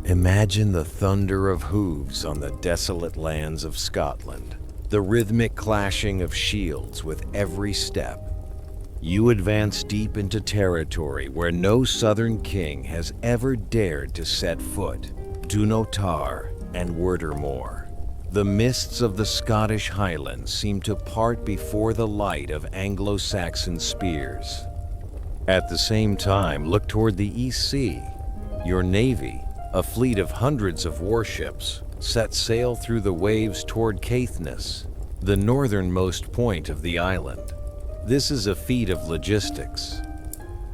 Imagine the thunder of hooves on the desolate lands of Scotland, the rhythmic clashing of shields with every step. You advance deep into territory where no southern king has ever dared to set foot. Dunotar and Werdermoor. The mists of the Scottish Highlands seem to part before the light of Anglo-Saxon spears. At the same time, look toward the East Sea. Your navy, a fleet of hundreds of warships, set sail through the waves toward Caithness, the northernmost point of the island. This is a feat of logistics.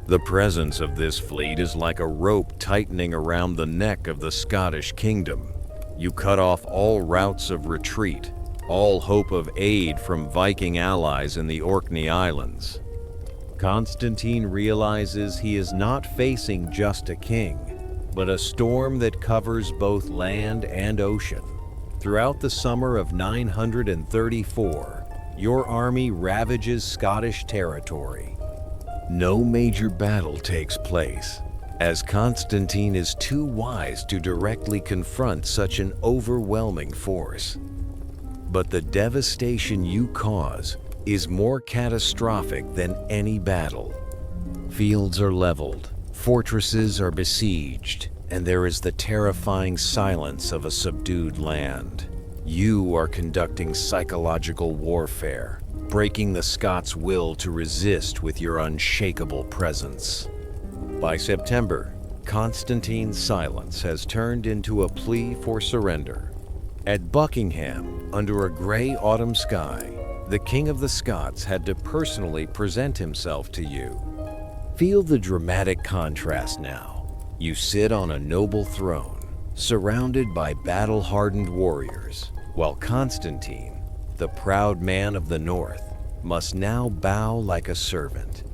The presence of this fleet is like a rope tightening around the neck of the Scottish kingdom. You cut off all routes of retreat, all hope of aid from Viking allies in the Orkney Islands. Constantine realizes he is not facing just a king, but a storm that covers both land and ocean. Throughout the summer of 934, your army ravages Scottish territory. No major battle takes place, as Constantine is too wise to directly confront such an overwhelming force. But the devastation you cause is more catastrophic than any battle. Fields are leveled, fortresses are besieged, and there is the terrifying silence of a subdued land. You are conducting psychological warfare, breaking the Scots' will to resist with your unshakable presence. By September, Constantine's silence has turned into a plea for surrender. At Buckingham, under a gray autumn sky, the King of the Scots had to personally present himself to you. Feel the dramatic contrast now. You sit on a noble throne, surrounded by battle-hardened warriors, while Constantine, the proud man of the North, must now bow like a servant.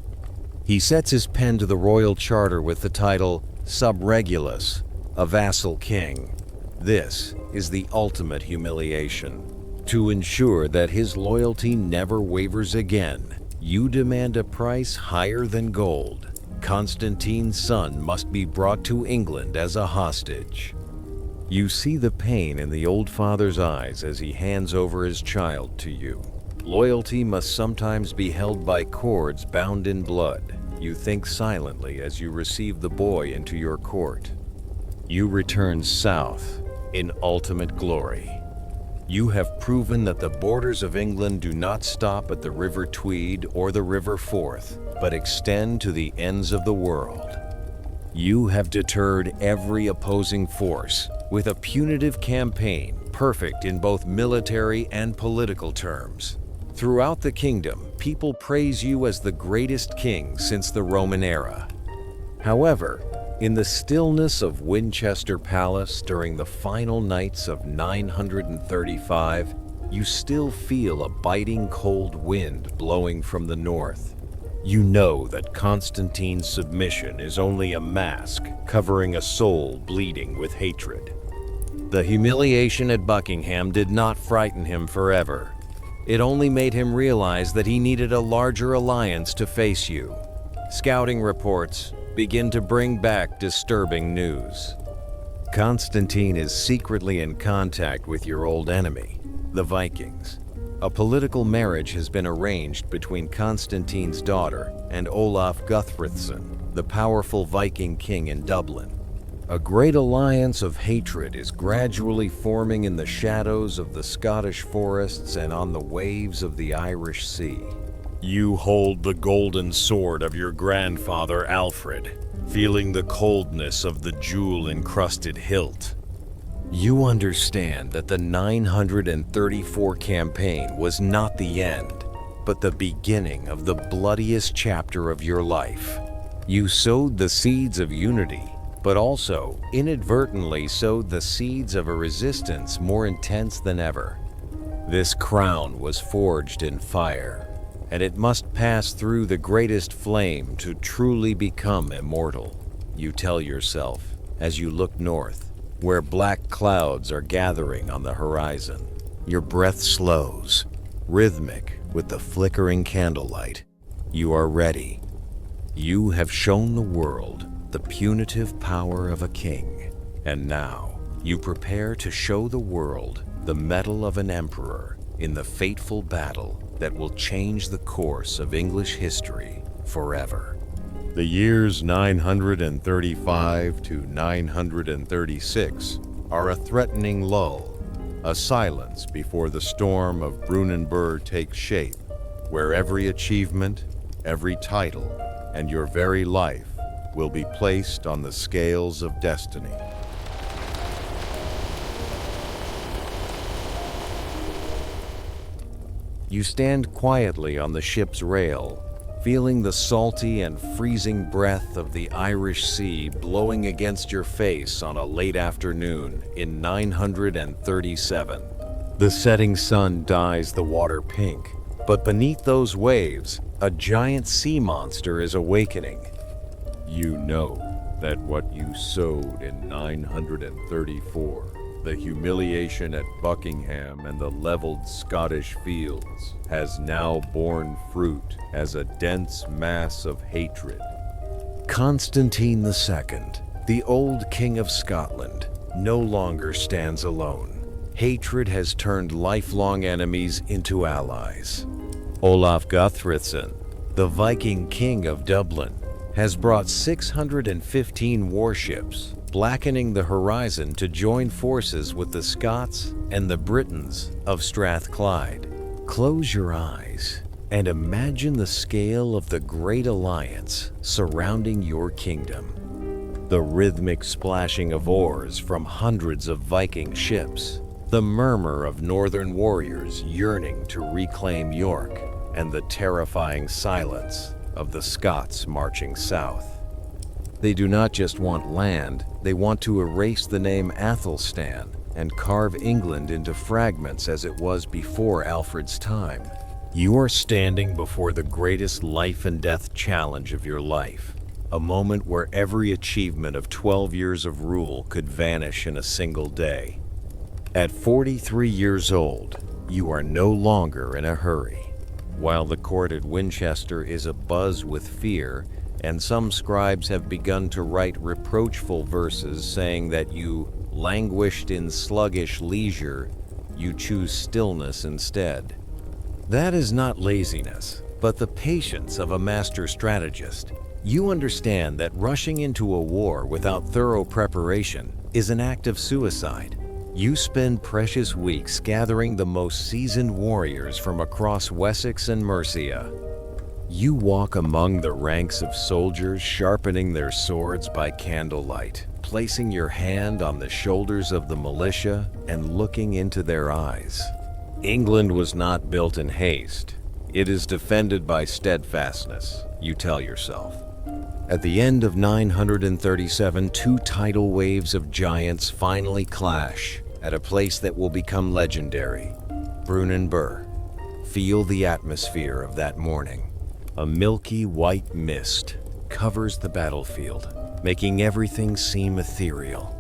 He sets his pen to the royal charter with the title Sub Regulus, a vassal king. This is the ultimate humiliation. To ensure that his loyalty never wavers again, you demand a price higher than gold. Constantine's son must be brought to England as a hostage. You see the pain in the old father's eyes as he hands over his child to you. Loyalty must sometimes be held by cords bound in blood. You think silently as you receive the boy into your court. You return south in ultimate glory. You have proven that the borders of England do not stop at the River Tweed or the River Forth, but extend to the ends of the world. You have deterred every opposing force with a punitive campaign perfect in both military and political terms. Throughout the kingdom, people praise you as the greatest king since the Roman era. However, in the stillness of Winchester Palace during the final nights of 935, you still feel a biting cold wind blowing from the north. You know that Constantine's submission is only a mask covering a soul bleeding with hatred. The humiliation at Buckingham did not frighten him forever. It only made him realize that he needed a larger alliance to face you. Scouting reports begin to bring back disturbing news. Constantine is secretly in contact with your old enemy, the Vikings. A political marriage has been arranged between Constantine's daughter and Olaf Guthfrithson, the powerful Viking king in Dublin. A great alliance of hatred is gradually forming in the shadows of the Scottish forests and on the waves of the Irish Sea. You hold the golden sword of your grandfather Alfred, feeling the coldness of the jewel-encrusted hilt. You understand that the 934 campaign was not the end, but the beginning of the bloodiest chapter of your life. You sowed the seeds of unity, but also inadvertently sowed the seeds of a resistance more intense than ever. This crown was forged in fire, and it must pass through the greatest flame to truly become immortal. You tell yourself as you look north, where black clouds are gathering on the horizon. Your breath slows, rhythmic with the flickering candlelight. You are ready. You have shown the world the punitive power of a king, and now you prepare to show the world the mettle of an emperor in the fateful battle that will change the course of English history forever. The years 935 to 936 are a threatening lull, a silence before the storm of Brunanburh takes shape, where every achievement, every title, and your very life will be placed on the scales of destiny. You stand quietly on the ship's rail, feeling the salty and freezing breath of the Irish Sea blowing against your face on a late afternoon in 937. The setting sun dyes the water pink, but beneath those waves, a giant sea monster is awakening. You know that what you sowed in 934, the humiliation at Buckingham and the leveled Scottish fields, has now borne fruit as a dense mass of hatred. Constantine II, the old King of Scotland, no longer stands alone. Hatred has turned lifelong enemies into allies. Olaf Guthfrithson, the Viking King of Dublin, has brought 615 warships, blackening the horizon to join forces with the Scots and the Britons of Strathclyde. Close your eyes and imagine the scale of the great alliance surrounding your kingdom. The rhythmic splashing of oars from hundreds of Viking ships, the murmur of northern warriors yearning to reclaim York, and the terrifying silence of the Scots marching south. They do not just want land, they want to erase the name Athelstan and carve England into fragments as it was before Alfred's time. You are standing before the greatest life and death challenge of your life, a moment where every achievement of 12 years of rule could vanish in a single day. At 43 years old, you are no longer in a hurry. While the court at Winchester is abuzz with fear, and some scribes have begun to write reproachful verses saying that you languished in sluggish leisure, you choose stillness instead. That is not laziness, but the patience of a master strategist. You understand that rushing into a war without thorough preparation is an act of suicide. You spend precious weeks gathering the most seasoned warriors from across Wessex and Mercia. You walk among the ranks of soldiers sharpening their swords by candlelight, placing your hand on the shoulders of the militia and looking into their eyes. England was not built in haste. It is defended by steadfastness, you tell yourself. At the end of 937, two tidal waves of giants finally clash at a place that will become legendary, Brunanburh. Feel the atmosphere of that morning. A milky white mist covers the battlefield, making everything seem ethereal.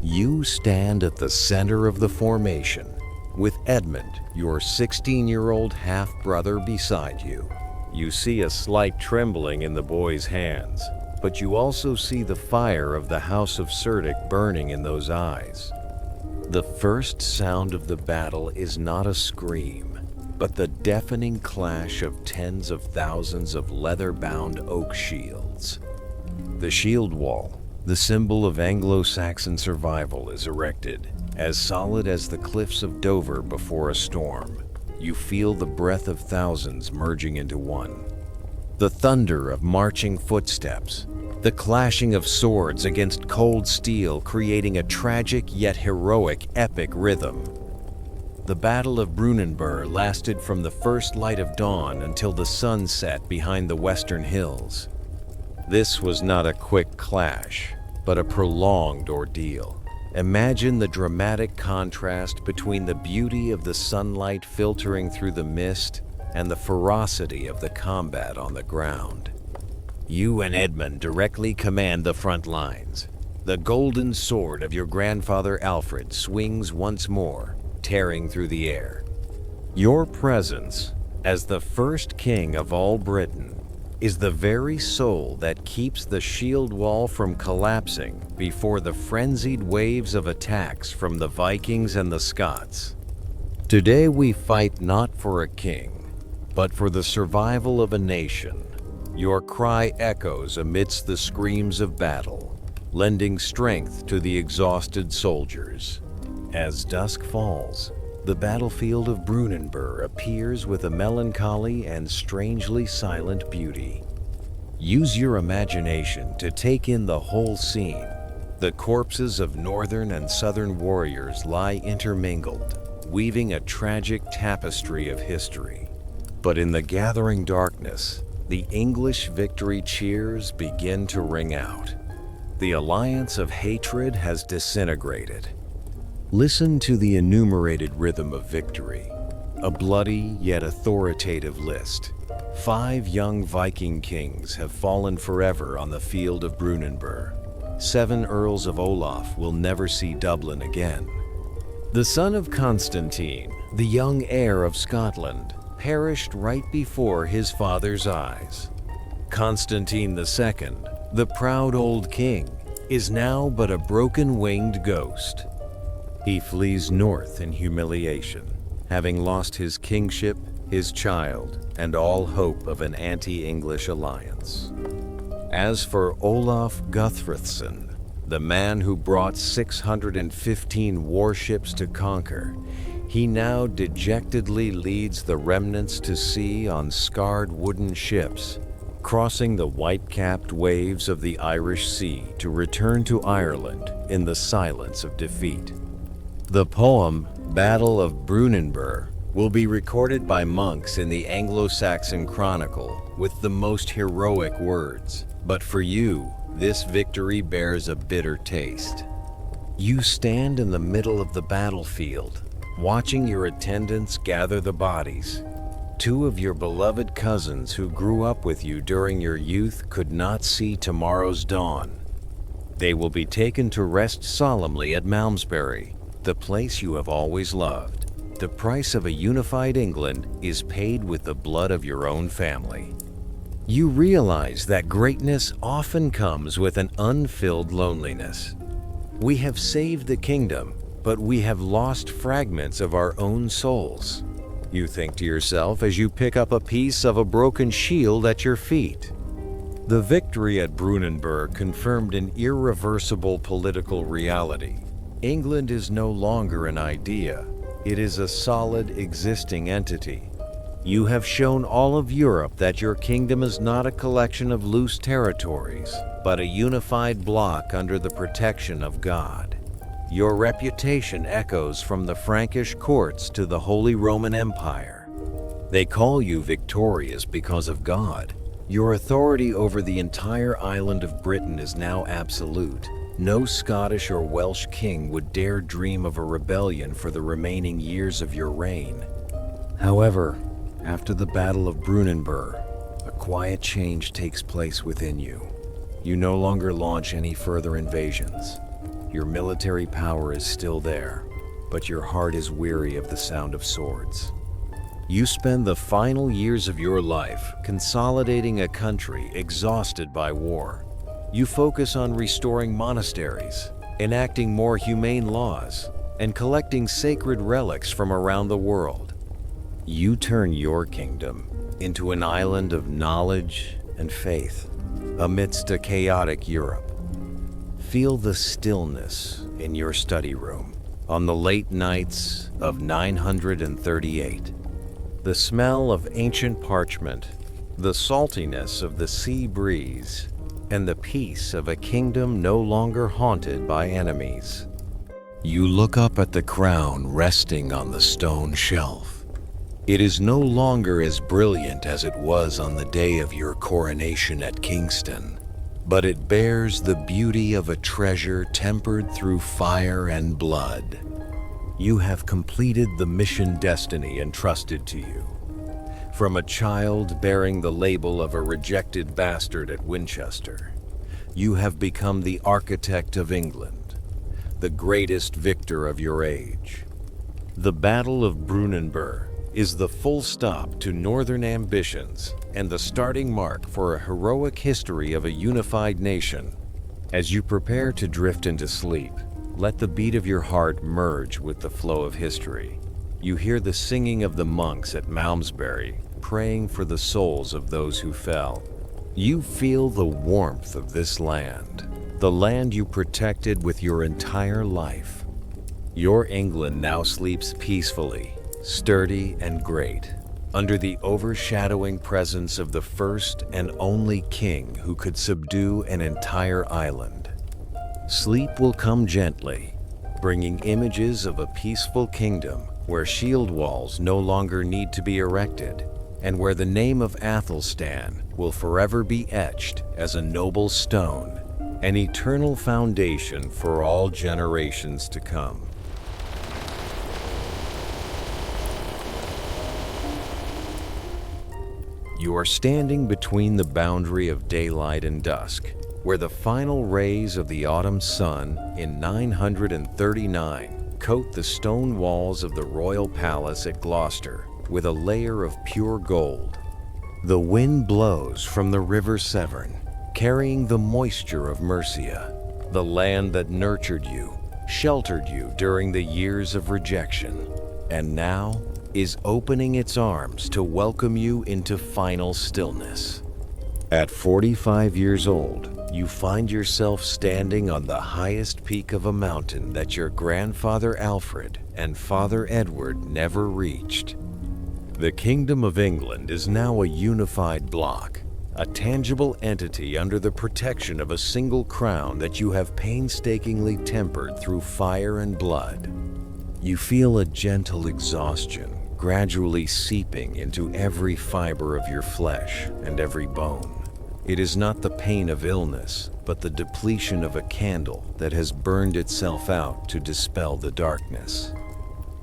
You stand at the center of the formation, with Edmund, your 16-year-old half-brother, beside you. You see a slight trembling in the boy's hands, but you also see the fire of the House of Cerdic burning in those eyes. The first sound of the battle is not a scream, but the deafening clash of tens of thousands of leather-bound oak shields. The shield wall, the symbol of Anglo-Saxon survival, is erected, as solid as the cliffs of Dover before a storm. You feel the breath of thousands merging into one. The thunder of marching footsteps, the clashing of swords against cold steel, creating a tragic yet heroic epic rhythm. The Battle of Brunanburh lasted from the first light of dawn until the sun set behind the western hills. This was not a quick clash, but a prolonged ordeal. Imagine the dramatic contrast between the beauty of the sunlight filtering through the mist and the ferocity of the combat on the ground. You and Edmund directly command the front lines. The golden sword of your grandfather Alfred swings once more, tearing through the air. Your presence, as the first king of all Britain, is the very soul that keeps the shield wall from collapsing before the frenzied waves of attacks from the Vikings and the Scots. Today we fight not for a king, but for the survival of a nation. Your cry echoes amidst the screams of battle, lending strength to the exhausted soldiers. As dusk falls, the battlefield of Brunanburh appears with a melancholy and strangely silent beauty. Use your imagination to take in the whole scene. The corpses of northern and southern warriors lie intermingled, weaving a tragic tapestry of history. But in the gathering darkness, the English victory cheers begin to ring out. The alliance of hatred has disintegrated. Listen to the enumerated rhythm of victory, a bloody yet authoritative list. 5 young Viking kings have fallen forever on the field of Brunanburh. 7 earls of Olaf will never see Dublin again. The son of Constantine, the young heir of Scotland, perished right before his father's eyes. Constantine II, the proud old king, is now but a broken-winged ghost. He flees north in humiliation, having lost his kingship, his child, and all hope of an anti-English alliance. As for Olaf Guthfrithson, the man who brought 615 warships to conquer, he now dejectedly leads the remnants to sea on scarred wooden ships, crossing the white-capped waves of the Irish Sea to return to Ireland in the silence of defeat. The poem Battle of Brunanburh will be recorded by monks in the Anglo-Saxon Chronicle with the most heroic words, but for you, this victory bears a bitter taste. You stand in the middle of the battlefield, watching your attendants gather the bodies. Two of your beloved cousins who grew up with you during your youth could not see tomorrow's dawn. They will be taken to rest solemnly at Malmesbury, the place you have always loved. The price of a unified England is paid with the blood of your own family. You realize that greatness often comes with an unfilled loneliness. We have saved the kingdom, but we have lost fragments of our own souls. You think to yourself as you pick up a piece of a broken shield at your feet. The victory at Brunanburh confirmed an irreversible political reality. England is no longer an idea. It is a solid, existing entity. You have shown all of Europe that your kingdom is not a collection of loose territories, but a unified bloc under the protection of God. Your reputation echoes from the Frankish courts to the Holy Roman Empire. They call you victorious because of God. Your authority over the entire island of Britain is now absolute. No Scottish or Welsh king would dare dream of a rebellion for the remaining years of your reign. However, after the Battle of Brunanburh, a quiet change takes place within you. You no longer launch any further invasions. Your military power is still there, but your heart is weary of the sound of swords. You spend the final years of your life consolidating a country exhausted by war. You focus on restoring monasteries, enacting more humane laws, and collecting sacred relics from around the world. You turn your kingdom into an island of knowledge and faith amidst a chaotic Europe. Feel the stillness in your study room on the late nights of 938. The smell of ancient parchment, the saltiness of the sea breeze, and the peace of a kingdom no longer haunted by enemies. You look up at the crown resting on the stone shelf. It is no longer as brilliant as it was on the day of your coronation at Kingston, but it bears the beauty of a treasure tempered through fire and blood. You have completed the mission destiny entrusted to you. From a child bearing the label of a rejected bastard at Winchester, you have become the architect of England, the greatest victor of your age. The Battle of Brunanburh is the full stop to northern ambitions and the starting mark for a heroic history of a unified nation. As you prepare to drift into sleep, let the beat of your heart merge with the flow of history. You hear the singing of the monks at Malmesbury, praying for the souls of those who fell. You feel the warmth of this land, the land you protected with your entire life. Your England now sleeps peacefully, sturdy and great, under the overshadowing presence of the first and only king who could subdue an entire island. Sleep will come gently, bringing images of a peaceful kingdom where shield walls no longer need to be erected, and where the name of Athelstan will forever be etched as a noble stone, an eternal foundation for all generations to come. You are standing between the boundary of daylight and dusk, where the final rays of the autumn sun in 939 coat the stone walls of the royal palace at Gloucester with a layer of pure gold. The wind blows from the river Severn, carrying the moisture of Mercia, the land that nurtured you, sheltered you during the years of rejection, and now is opening its arms to welcome you into final stillness. At 45 years old, You find yourself standing on the highest peak of a mountain that your grandfather Alfred and father Edward never reached. The Kingdom of England is now a unified bloc, a tangible entity under the protection of a single crown that you have painstakingly tempered through fire and blood. You feel a gentle exhaustion gradually seeping into every fiber of your flesh and every bone. It is not the pain of illness, but the depletion of a candle that has burned itself out to dispel the darkness.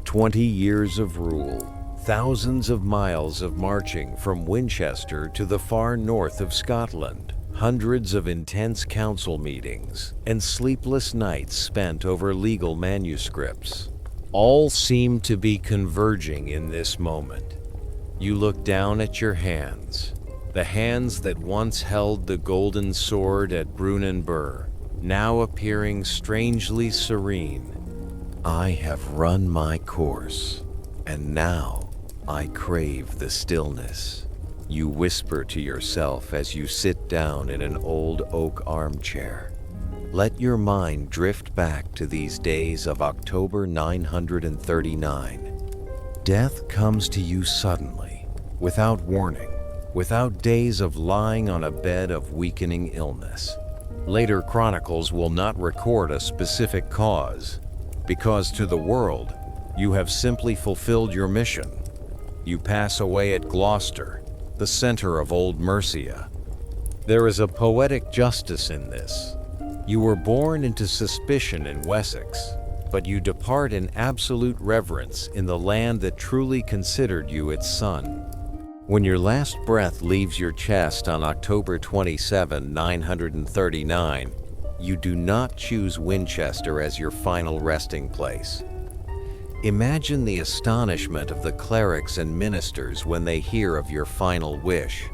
20 years of rule, thousands of miles of marching from Winchester to the far north of Scotland, hundreds of intense council meetings, and sleepless nights spent over legal manuscripts. All seem to be converging in this moment. You look down at your hands, the hands that once held the golden sword at Brunanburh, now appearing strangely serene. I have run my course, and now I crave the stillness. You whisper to yourself as you sit down in an old oak armchair. Let your mind drift back to these days of October 939. Death comes to you suddenly, without warning, without days of lying on a bed of weakening illness. Later chronicles will not record a specific cause, because to the world, you have simply fulfilled your mission. You pass away at Gloucester, the center of old Mercia. There is a poetic justice in this. You were born into suspicion in Wessex, but you depart in absolute reverence in the land that truly considered you its son. When your last breath leaves your chest on October 27, 939, you do not choose Winchester as your final resting place. Imagine the astonishment of the clerics and ministers when they hear of your final wish.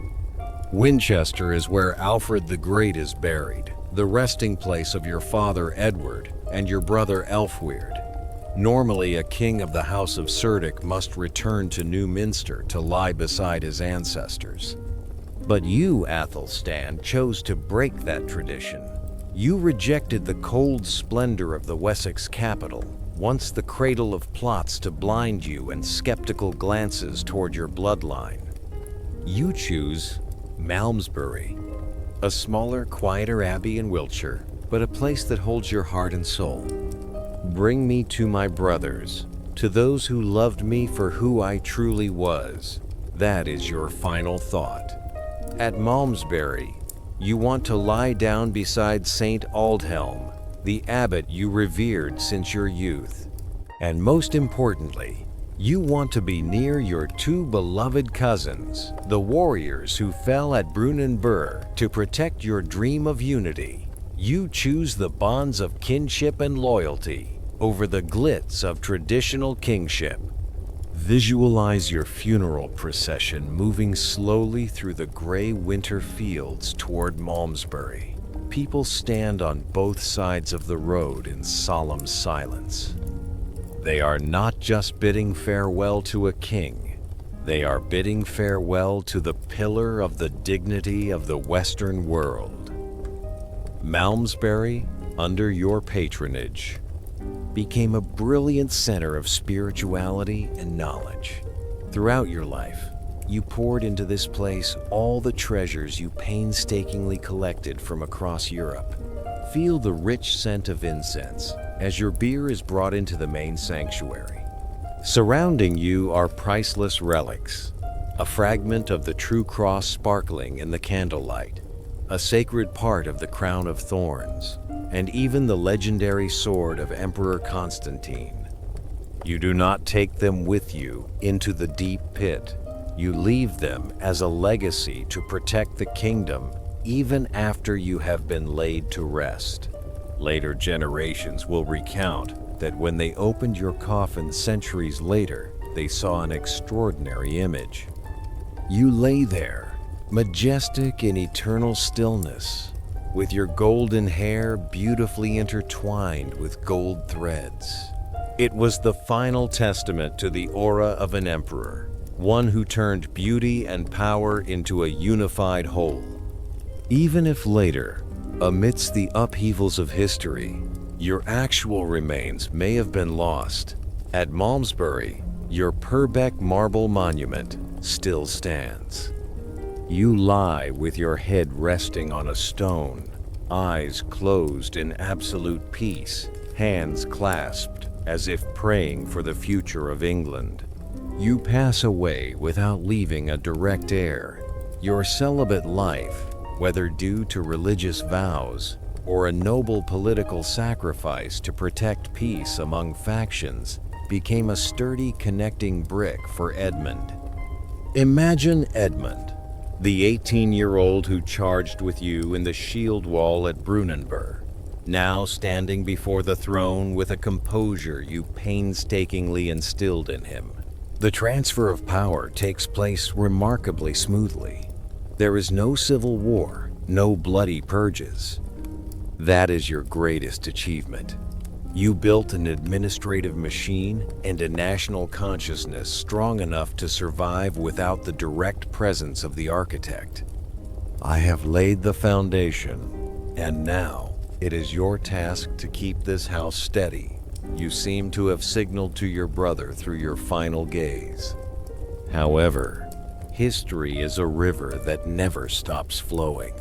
Winchester is where Alfred the Great is buried, the resting place of your father Edward and your brother Elfweard. Normally, a king of the House of Cerdic must return to New Minster to lie beside his ancestors. But you, Athelstan, chose to break that tradition. You rejected the cold splendor of the Wessex capital, once the cradle of plots to blind you and skeptical glances toward your bloodline. You choose Malmesbury, a smaller, quieter abbey in Wiltshire, but a place that holds your heart and soul. Bring me to my brothers, to those who loved me for who I truly was. That is your final thought. At Malmesbury, you want to lie down beside St. Aldhelm, the abbot you revered since your youth. And most importantly, you want to be near your two beloved cousins, the warriors who fell at Brunanburh to protect your dream of unity. You choose the bonds of kinship and loyalty over the glitz of traditional kingship. Visualize your funeral procession moving slowly through the gray winter fields toward Malmesbury. People stand on both sides of the road in solemn silence. They are not just bidding farewell to a king. They are bidding farewell to the pillar of the dignity of the Western world. Malmesbury, under your patronage, became a brilliant center of spirituality and knowledge. Throughout your life, you poured into this place all the treasures you painstakingly collected from across Europe. Feel the rich scent of incense as your bier is brought into the main sanctuary. Surrounding you are priceless relics, a fragment of the true cross sparkling in the candlelight, a sacred part of the crown of thorns, and even the legendary sword of Emperor Constantine. You do not take them with you into the deep pit. You leave them as a legacy to protect the kingdom even after you have been laid to rest. Later generations will recount that when they opened your coffin centuries later, they saw an extraordinary image. You lay there, majestic in eternal stillness, with your golden hair beautifully intertwined with gold threads. It was the final testament to the aura of an emperor, one who turned beauty and power into a unified whole. Even if later, Amidst the upheavals of history, your actual remains may have been lost. At Malmesbury, your Purbeck marble monument still stands. You lie with your head resting on a stone, eyes closed in absolute peace, hands clasped as if praying for the future of England. You pass away without leaving a direct heir. Your celibate life, whether due to religious vows or a noble political sacrifice to protect peace among factions, became a sturdy connecting brick for Edmund. Imagine Edmund, the 18-year-old who charged with you in the shield wall at Brunanburh, now standing before the throne with a composure you painstakingly instilled in him. The transfer of power takes place remarkably smoothly. There is no civil war, no bloody purges. That is your greatest achievement. You built an administrative machine and a national consciousness strong enough to survive without the direct presence of the architect. I have laid the foundation, and now it is your task to keep this house steady. You seem to have signaled to your brother through your final gaze. However, history is a river that never stops flowing.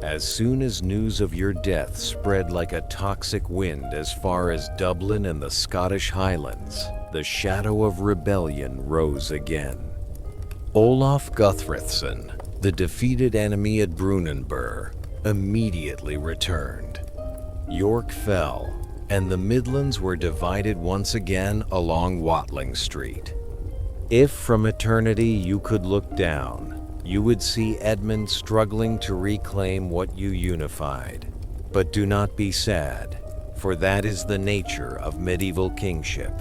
As soon as news of your death spread like a toxic wind as far as Dublin and the Scottish Highlands, the shadow of rebellion rose again. Olaf Guthfrithson, the defeated enemy at Brunanburh, immediately returned. York fell, and the Midlands were divided once again along Watling Street. If from eternity you could look down, you would see Edmund struggling to reclaim what you unified. But do not be sad, for that is the nature of medieval kingship.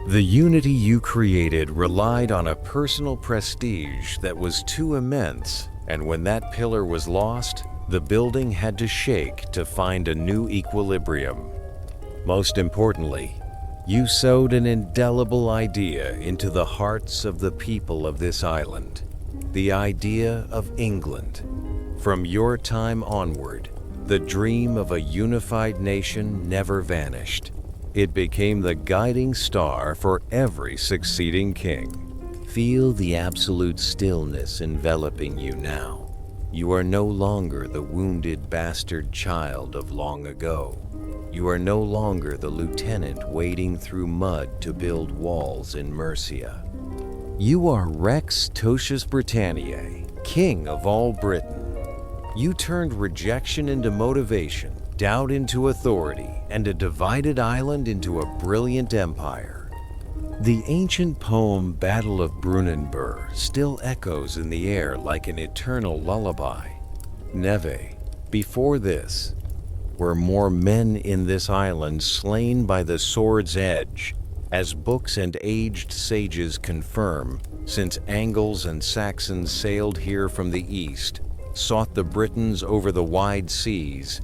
The unity you created relied on a personal prestige that was too immense, and when that pillar was lost, the building had to shake to find a new equilibrium. Most importantly, you sowed an indelible idea into the hearts of the people of this island. The idea of England. From your time onward, the dream of a unified nation never vanished. It became the guiding star for every succeeding king. Feel the absolute stillness enveloping you now. You are no longer the wounded bastard child of long ago. You are no longer the lieutenant wading through mud to build walls in Mercia. You are Rex Totius Britanniae, king of all Britain. You turned rejection into motivation, doubt into authority, and a divided island into a brilliant empire. The ancient poem Battle of Brunanburh still echoes in the air like an eternal lullaby. Neve, before this, were more men in this island slain by the sword's edge, as books and aged sages confirm, since Angles and Saxons sailed here from the east, sought the Britons over the wide seas,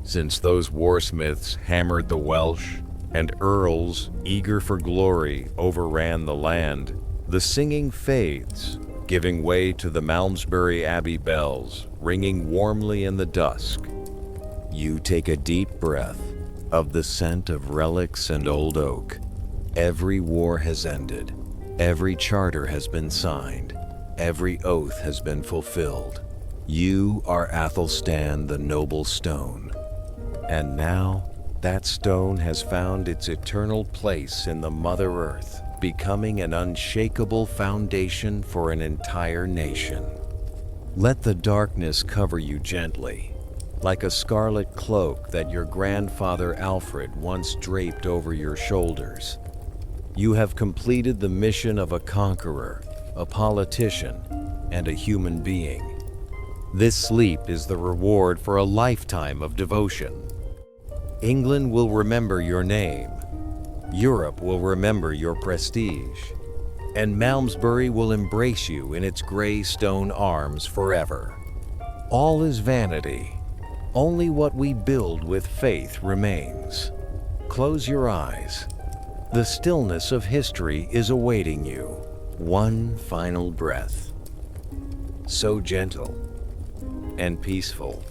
since those warsmiths hammered the Welsh, and earls, eager for glory, overran the land, the singing fades, giving way to the Malmesbury Abbey bells, ringing warmly in the dusk. You take a deep breath of the scent of relics and old oak. Every war has ended. Every charter has been signed. Every oath has been fulfilled. You are Athelstan, the noble stone. And now, that stone has found its eternal place in the Mother Earth, becoming an unshakable foundation for an entire nation. Let the darkness cover you gently, like a scarlet cloak that your grandfather Alfred once draped over your shoulders. You have completed the mission of a conqueror, a politician, and a human being. This sleep is the reward for a lifetime of devotion. England will remember your name. Europe will remember your prestige. And Malmesbury will embrace you in its gray stone arms forever. All is vanity. Only what we build with faith remains. Close your eyes. The stillness of history is awaiting you. One final breath. So gentle and peaceful.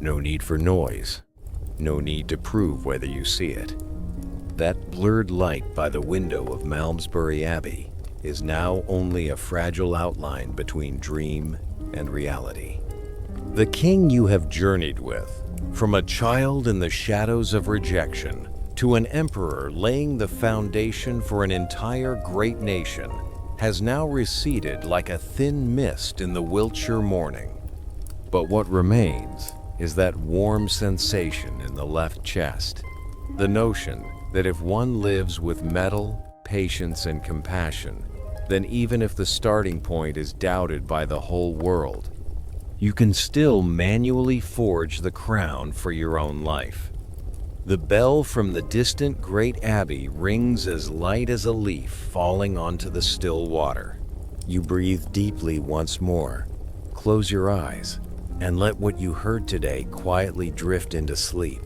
No need for noise. No need to prove whether you see it. That blurred light by the window of Malmesbury Abbey is now only a fragile outline between dream and reality. The king you have journeyed with, from a child in the shadows of rejection to an emperor laying the foundation for an entire great nation, has now receded like a thin mist in the Wiltshire morning. But what remains is that warm sensation in the left chest, the notion that if one lives with mettle, patience, and compassion, then even if the starting point is doubted by the whole world, you can still manually forge the crown for your own life. The bell from the distant great abbey rings as light as a leaf falling onto the still water. You breathe deeply once more, close your eyes, and let what you heard today quietly drift into sleep.